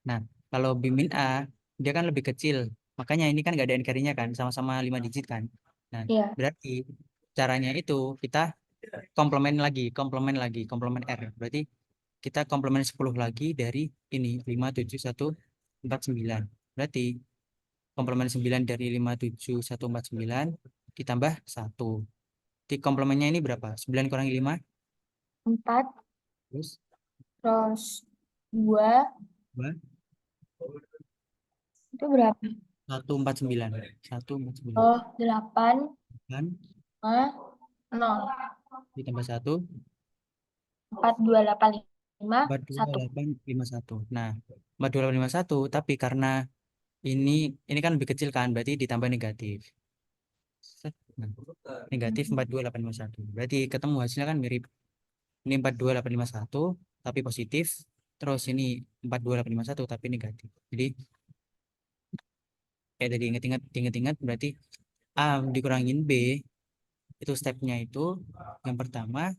Nah, kalau B min A dia kan lebih kecil. Makanya ini kan nggak ada n carry-nya kan, sama-sama 5 digit kan. Nah, Iya. berarti caranya itu kita komplement R. Berarti kita komplement 10 lagi dari ini 57149. Berarti komplement 9 dari 57149 ditambah 1. Di komplemennya ini berapa? 9 kurangi 5 4 terus terus 2 2 itu berapa? 149. 149 Oh, 8 kan 0 ditambah 1 4 2 8 5 1. 42851. Nah, 42851 tapi karena ini ini kan lebih kecil kan berarti ditambah negatif. Set. Nah, negatif 42851. Berarti ketemu hasilnya kan mirip. Ini 42851 tapi positif. Terus ini 42851 tapi negatif. Jadi kayak tadi inget-inget berarti A dikurangin B itu stepnya itu yang pertama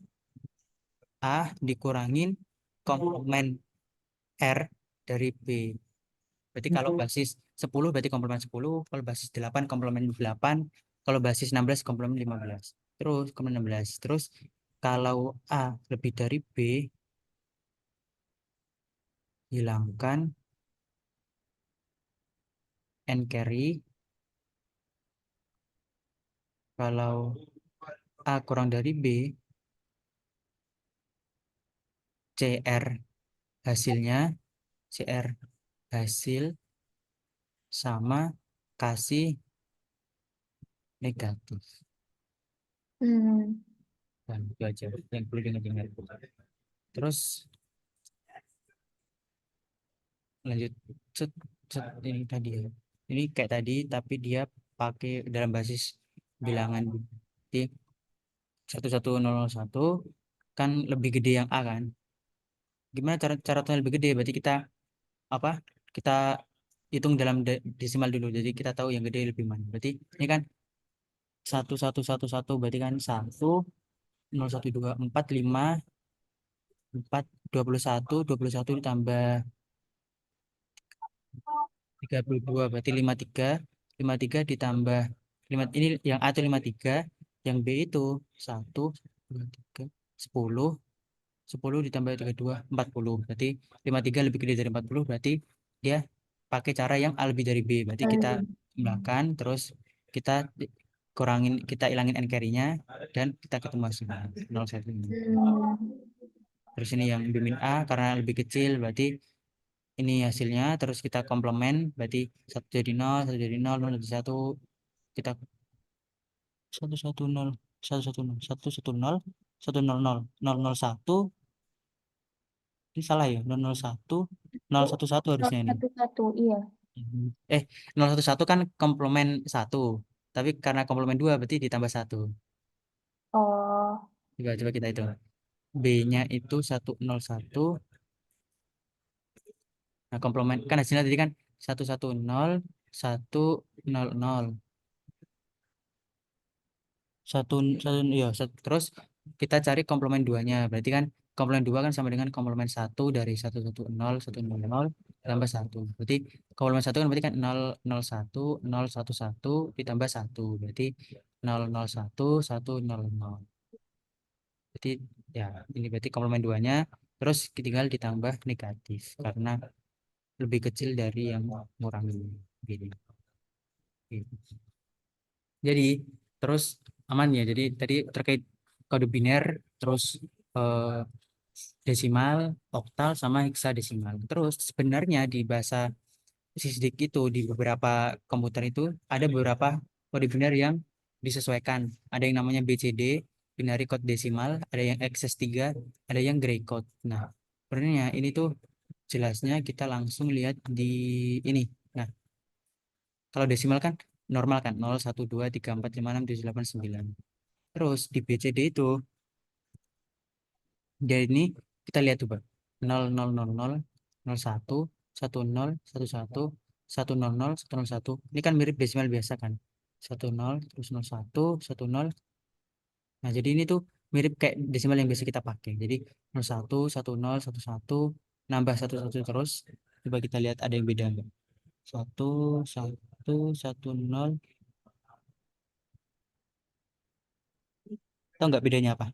A dikurangin komplement R dari B. Berarti kalau basis 10 berarti komplement 10, kalau basis 8 komplement 8, kalau basis 16 komplement 15. Terus komplement 16. Terus kalau A lebih dari B hilangkan N carry. Kalau A kurang dari B, CR hasilnya, CR hasil sama kasih negatif. Hmm. Dan itu aja yang perlu diingat-ingat. Terus lanjut set, ini tadi ya. Ini kayak tadi tapi dia pakai dalam basis bilangan. Jadi 1101 kan lebih gede yang A kan. Gimana cara cara tuh lebih gede? Berarti kita apa? Kita hitung dalam desimal dulu. Jadi kita tahu yang gede lebih mana. Berarti ini kan 1111 berarti kan 1 0 1 2 4 5 4 21 ditambah 32 berarti 53 ditambah 5 ini yang A itu 53 yang B itu 1 2 3 10 10 ditambah 32 40 berarti 53 lebih gede dari 40 berarti dia pakai cara yang A lebih dari B berarti kita jumlahkan terus kita kita ilangin n carry-nya dan kita ketemu hasilnya 01 ini. Hmm. Terus ini yang B min A karena lebih kecil berarti ini hasilnya terus kita komplement berarti 1 jadi 0 1 jadi 0 0 jadi 1 kita 110 110 110 100 100 ini salah ya 001 011 harusnya ini 1 1 iya. eh 011 kan komplement 1 tapi karena komplement 2 berarti ditambah 1 Oh. coba kita itu B-nya itu 101 nah komplement kan hasilnya tadi kan 110 100 satu satu ya terus kita cari komplement duanya berarti kan komplement dua kan sama dengan komplement 1 dari 110 100 tambah 1 berarti komplement 1 kan berarti kan 001 011 ditambah 1 berarti 001 100 berarti ya ini berarti komplement duanya terus tinggal ditambah negatif karena lebih kecil dari yang ngurangi gini. Jadi terus aman ya. Jadi tadi terkait kode biner terus eh, desimal, oktal, sama heksadesimal. Terus sebenarnya di bahasa Sysdig itu di beberapa komputer itu ada beberapa kode biner yang disesuaikan. Ada yang namanya BCD, binary code desimal, ada yang XS3, ada yang gray code. Nah, sebenarnya ini tuh jelasnya kita langsung lihat di ini. Nah, kalau desimal kan normal kan 0, 1, 2, 3, 4, 5, 6, 7, 8, 9. Terus di BCD itu dia ini kita lihat coba 0, 0, 0, 0, 0, 1, 1, 0, 1, 1, 1, 0, 0, 1, 0, 1. Ini kan mirip desimal biasa kan. 1, 0, terus 0, 1, 1, 0. Nah, jadi ini tuh mirip kayak desimal yang biasa kita pakai. Jadi 0, 1, 1, 0, 1, 1, nambah 1, 1 terus. Coba kita lihat ada yang beda enggak. 1, 1, 1, 0. Tahu nggak bedanya apa?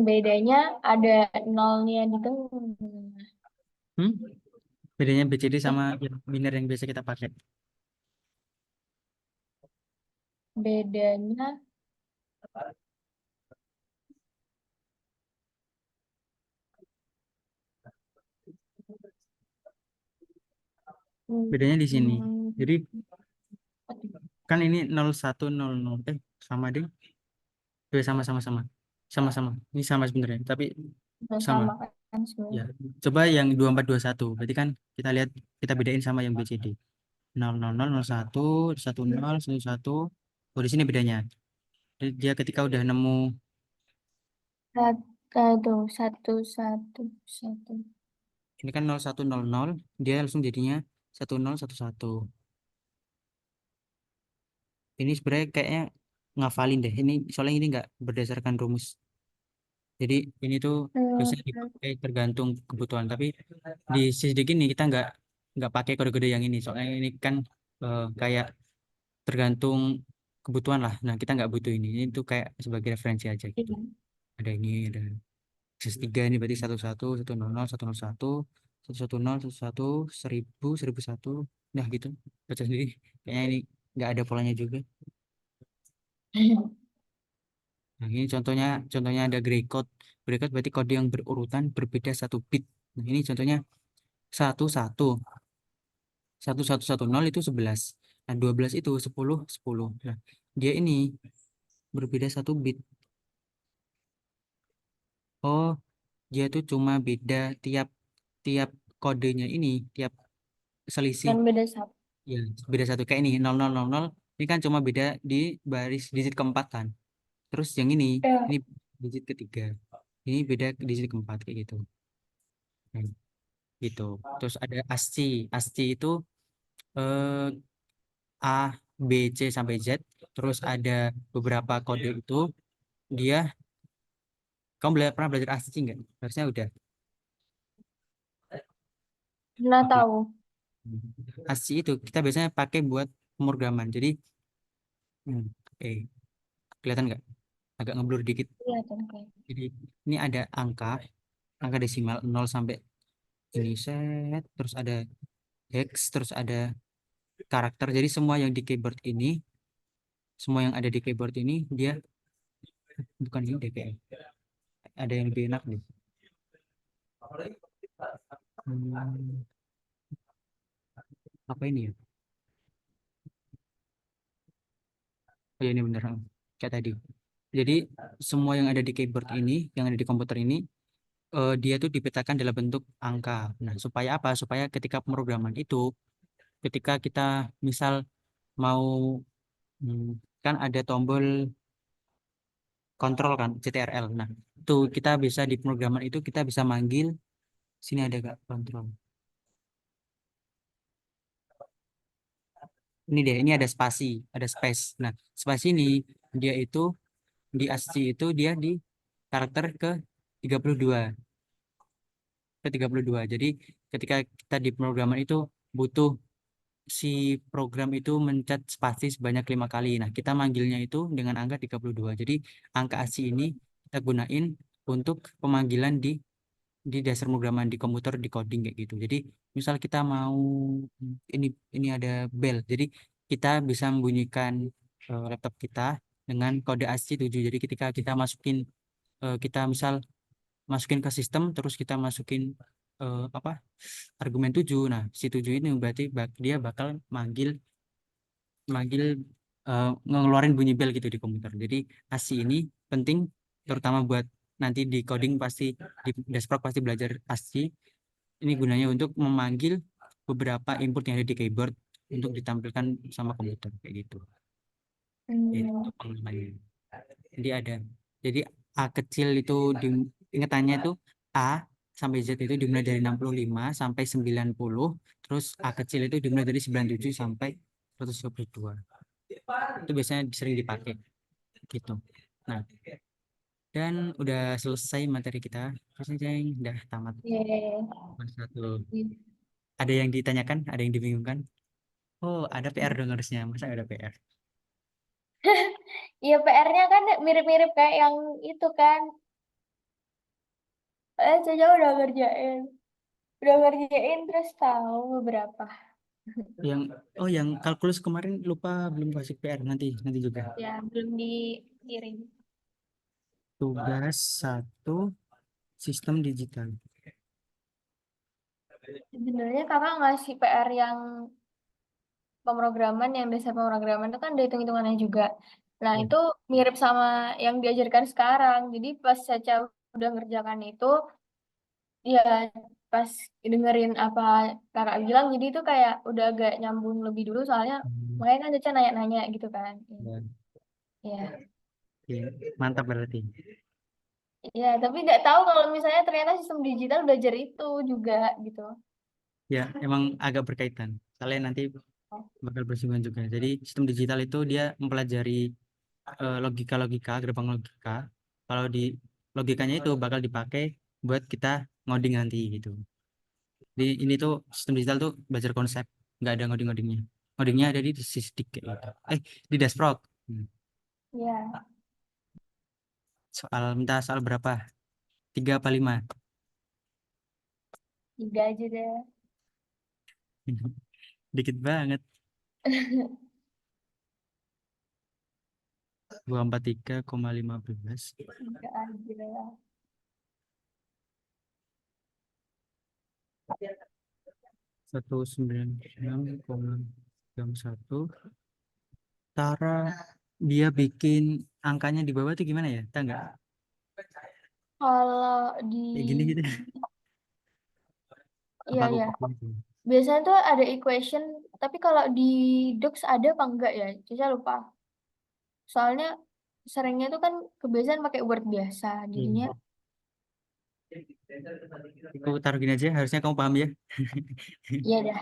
Bedanya ada nolnya di tengah. Hmm? Bedanya BCD Eh, sama yang biner yang biasa kita pakai. bedanya Bedanya di sini. hmm, Jadi kan ini 0100 sama deh. Sama sama sama. Sama-sama. Ini sama sebenarnya, tapi sama. sama kan Ya. sebenarnya. Coba yang 2421. Berarti kan kita lihat kita bedain sama yang BCD. 00001 10 11. Oh, di sini bedanya. Jadi dia ketika udah nemu Satu, satu, satu, satu. ini kan 0100, dia langsung jadinya 1011. Ini sebenarnya kayaknya ngafalin deh. Ini soalnya ini nggak berdasarkan rumus. Jadi ini tuh Hmm, bisa dipakai tergantung kebutuhan. Tapi di sisi ini kita nggak pakai kode-kode yang ini. Soalnya ini kan kayak tergantung kebutuhan lah. Nah, kita nggak butuh ini. Ini tuh kayak sebagai referensi aja gitu. iya. Ada ini, ada sisi tiga ini berarti 11, 100, 101, 110, 11, 1000, 1001. Nah gitu. Baca sendiri. Kayaknya ini nggak ada polanya juga. Nah, ini contohnya ada gray code. Gray code berarti kode yang berurutan berbeda 1 bit. Nah, ini contohnya 11, 1110 itu 11. Nah, 12 itu 10, 10. Nah, dia ini berbeda 1 bit. Oh, dia tuh cuma beda tiap tiap kodenya ini, tiap selisih. Dan beda satu. Ya, beda satu kayak ini 0000. Ini kan cuma beda di baris digit keempat kan. Terus yang Ya. ini digit ketiga. Ini beda digit keempat kayak gitu. Nah, gitu. Terus ada ASCII. ASCII itu eh, A, B, C sampai Z. Terus ada beberapa kode itu dia kamu pernah belajar ASCII nggak? Harusnya udah. Pernah Oke. tahu. ASCII itu kita biasanya pakai buat pemrograman. Jadi eh kelihatan nggak? Agak ngeblur dikit. Iya, kan kayak. Jadi ini ada angka desimal 0 sampai ini set, terus ada hex, terus ada karakter. Jadi semua yang di keyboard ini, semua yang ada di keyboard ini dia bukan ini deh kayaknya. Ada yang lebih enak nih. Hmm, apa ini ya? Oh ya ini bener. Kayak tadi. Jadi semua yang ada di keyboard ini, yang ada di komputer ini, dia tuh dipetakan dalam bentuk angka. Nah, supaya apa? Supaya ketika pemrograman itu, ketika kita misal mau kan ada tombol kontrol kan, CTRL. Nah, itu kita bisa di pemrograman itu kita bisa manggil sini ada gak kontrol. Ini deh, ini ada spasi, ada space. Nah, spasi ini dia itu di ASCII itu dia di karakter ke 32, ke 32. Jadi ketika kita di pemrograman itu butuh si program itu mencet spasi sebanyak 5 kali. Nah, kita manggilnya itu dengan angka 32. Jadi angka ASCII ini kita gunain untuk pemanggilan di dasar pemrograman di komputer di coding kayak gitu. Jadi misal kita mau ini ini ada bell. Jadi kita bisa membunyikan laptop kita. dengan kode ASCII 7. Jadi ketika kita masukin kita misal masukin ke sistem terus kita masukin apa argumen 7. Nah, si 7 ini berarti dia bakal manggil manggil ngeluarin bunyi bel gitu di komputer. Jadi ASCII ini penting terutama buat nanti di coding pasti di Desktop pasti belajar ASCII. Ini gunanya untuk memanggil beberapa input yang ada di keyboard untuk ditampilkan sama komputer kayak gitu. Itu Hmm. pengembangannya. Jadi ada. Jadi A kecil itu ingetannya itu A sampai Z itu dimulai dari 65 sampai 90. Terus A kecil itu dimulai dari 97 sampai 122. Itu biasanya sering dipakai gitu. Nah, dan udah selesai materi kita. Terus jeng, udah tamat. Iya. Kelas satu. Ada yang ditanyakan, ada yang dibingungkan. Oh, ada PR dong harusnya. Masa nggak ada PR? Iya, PR-nya kan mirip-mirip kayak yang itu kan. Caca udah ngerjain terus tahu beberapa. Yang yang kalkulus kemarin lupa belum kasih PR nanti juga. Ya, belum dikirim. Tugas satu sistem digital. Sebenarnya kakak ngasih PR yang pemrograman, yang dasar pemrograman itu kan ada hitung-hitungannya juga. Nah, Oh, itu mirip sama yang diajarkan sekarang. Jadi pas Caca udah ngerjakan itu, ya pas dengerin apa kakak bilang, jadi itu kayak udah agak nyambung lebih dulu soalnya hmm, makanya kan Caca nanya-nanya gitu kan. ya, Ya, ya, mantap berarti. ya, tapi nggak tahu kalau misalnya ternyata sistem digital belajar itu juga gitu. Ya, emang agak berkaitan. Kalian nanti bakal bersinggungan juga. Jadi sistem digital itu dia mempelajari logika-logika, gerbang logika. Kalau di logikanya itu bakal dipakai buat kita ngoding nanti gitu. Di ini tuh sistem digital tuh belajar konsep, nggak ada ngoding-ngodingnya. Ngodingnya ada di sysdig kayak gitu. Di dashboard. Hmm. Ya, Minta soal berapa? 3 apa 5? tiga aja deh. Dikit banget. 243,15. Tiga aja. 196,1. Cara dia bikin angkanya di bawah tuh gimana ya? Tahu nggak? Kalau di, Kayak gini gitu. iya Apa aku ya, copy itu? biasanya tuh ada equation, tapi kalau di Docs ada apa enggak ya? Saya lupa. Soalnya seringnya tuh kan kebiasaan pakai Word biasa, jadinya Iya. Aku taruh gini aja, harusnya kamu paham ya. ya dah.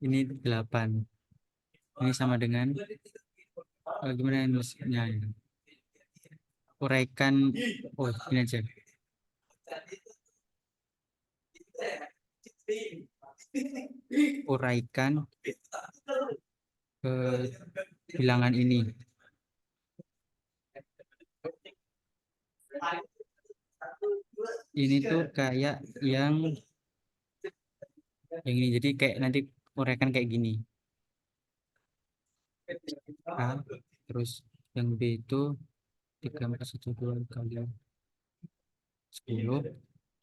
Ini 8. Ini sama dengan gimana nulisnya ya? Uraikan, oh ini aja. Uraikan bilangan ini. Ini tuh kayak yang ini. Jadi kayak nanti uraikan kayak gini. A, terus yang B itu 3,1 2 kali 10.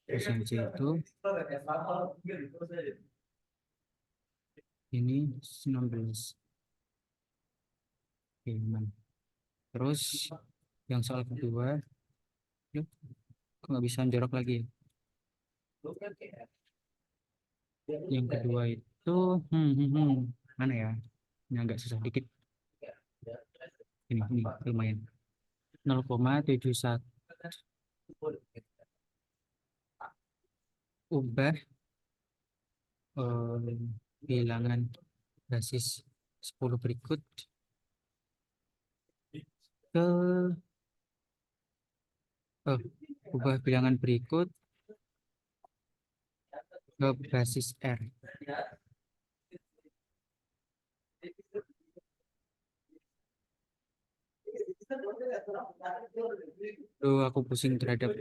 Terus yang C itu ini 19. Oke, aman. Terus yang soal kedua, yuk, kok nggak bisa jorok lagi ya? Yang kedua itu, mana ya? Ini agak susah dikit. Ini lumayan. 0,71 ubah eh, bilangan basis 10 berikut ke eh, ubah bilangan berikut ke basis R. Tuh aku pusing terhadap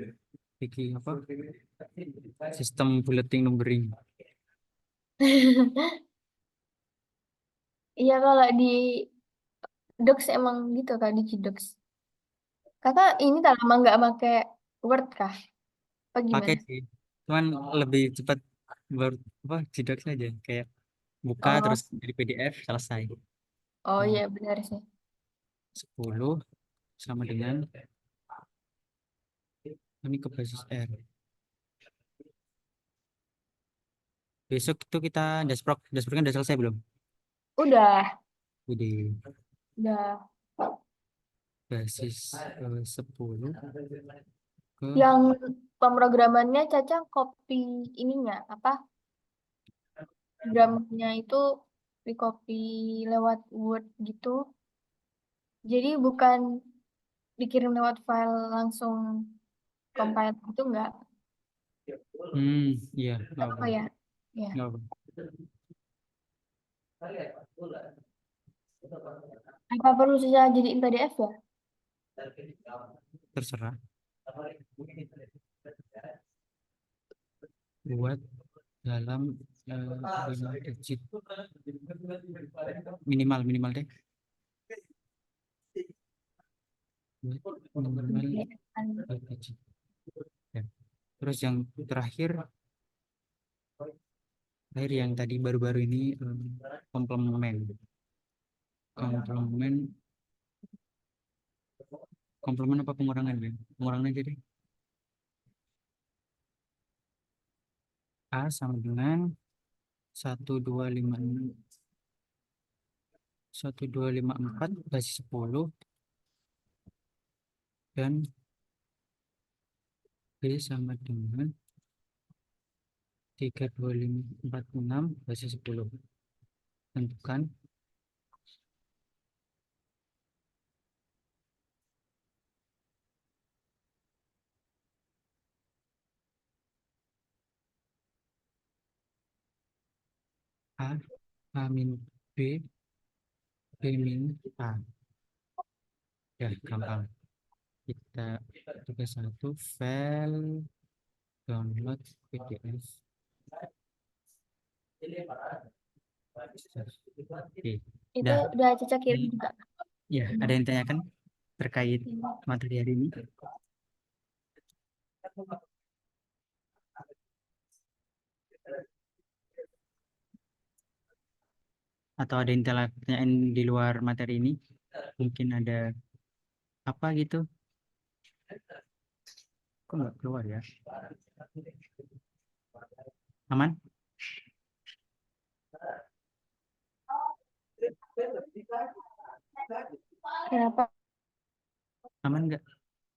bikin apa sistem bulletin numbering. Iya, kalau di Docs emang gitu Kak di Cidocs. Kakak ini tak lama nggak pakai Word kah? Apa Pakai gimana? sih, cuman lebih cepat baru apa Cidox aja kayak buka terus Oh, jadi PDF selesai. oh Nah, iya benar sih. 10 sama dengan ini ke basis R. Besok itu kita dashboard dashboard kan udah selesai belum? Udah, Jadi udah. basis 10 ke Yang pemrogramannya Caca copy ininya apa? Programnya itu di copy lewat Word gitu. Jadi bukan dikirim lewat file langsung compile itu enggak? iya nggak Apa apa ya? Ya. nggak apa Apa perlu saya jadiin PDF ya? terserah buat dalam 5 digit minimal minimal deh buat minimal PDF-an. 2 digit ya. Terus yang terakhir yang tadi baru-baru ini komplement komplement komplement apa pengurangan ya pengurangan aja deh A sama dengan 1254 basis 10 dan B sama dengan 32546 basis 10 tentukan A A min B B min A ya gampang kita tugas satu file download PDF. Oke, Itu dah. udah Caca Ini, kirim juga. ya, ada yang tanyakan terkait Hmm. materi hari ini atau ada yang tanyain di luar materi ini? Mungkin ada apa gitu? Kok nggak keluar ya? Aman? Kenapa? Aman nggak?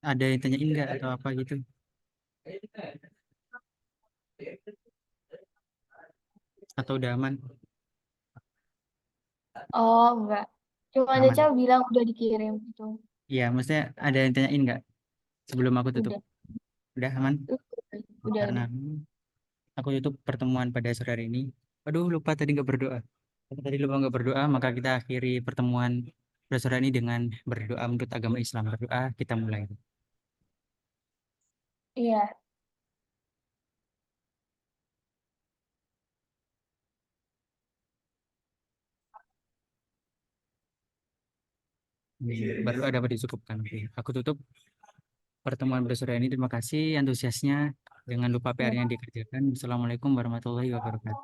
Ada yang tanyain nggak atau apa gitu? Atau udah aman? Oh, enggak. Cuma Caca Aman. bilang udah dikirim itu. Iya, maksudnya ada yang tanyain nggak sebelum aku tutup? Udah. Udah aman? Karena Udah. aku tutup pertemuan pada sore hari ini. Aduh, lupa tadi nggak berdoa. Karena tadi lupa nggak berdoa, maka kita akhiri pertemuan pada sore ini dengan berdoa menurut agama Islam. Berdoa, kita mulai. Iya. Berdoa dapat disukupkan. Oke, aku tutup pertemuan pada sore ini. Terima kasih antusiasnya. Jangan lupa PR Iya. yang dikerjakan. Assalamualaikum warahmatullahi wabarakatuh.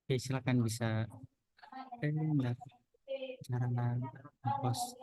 Oke, silakan bisa cara post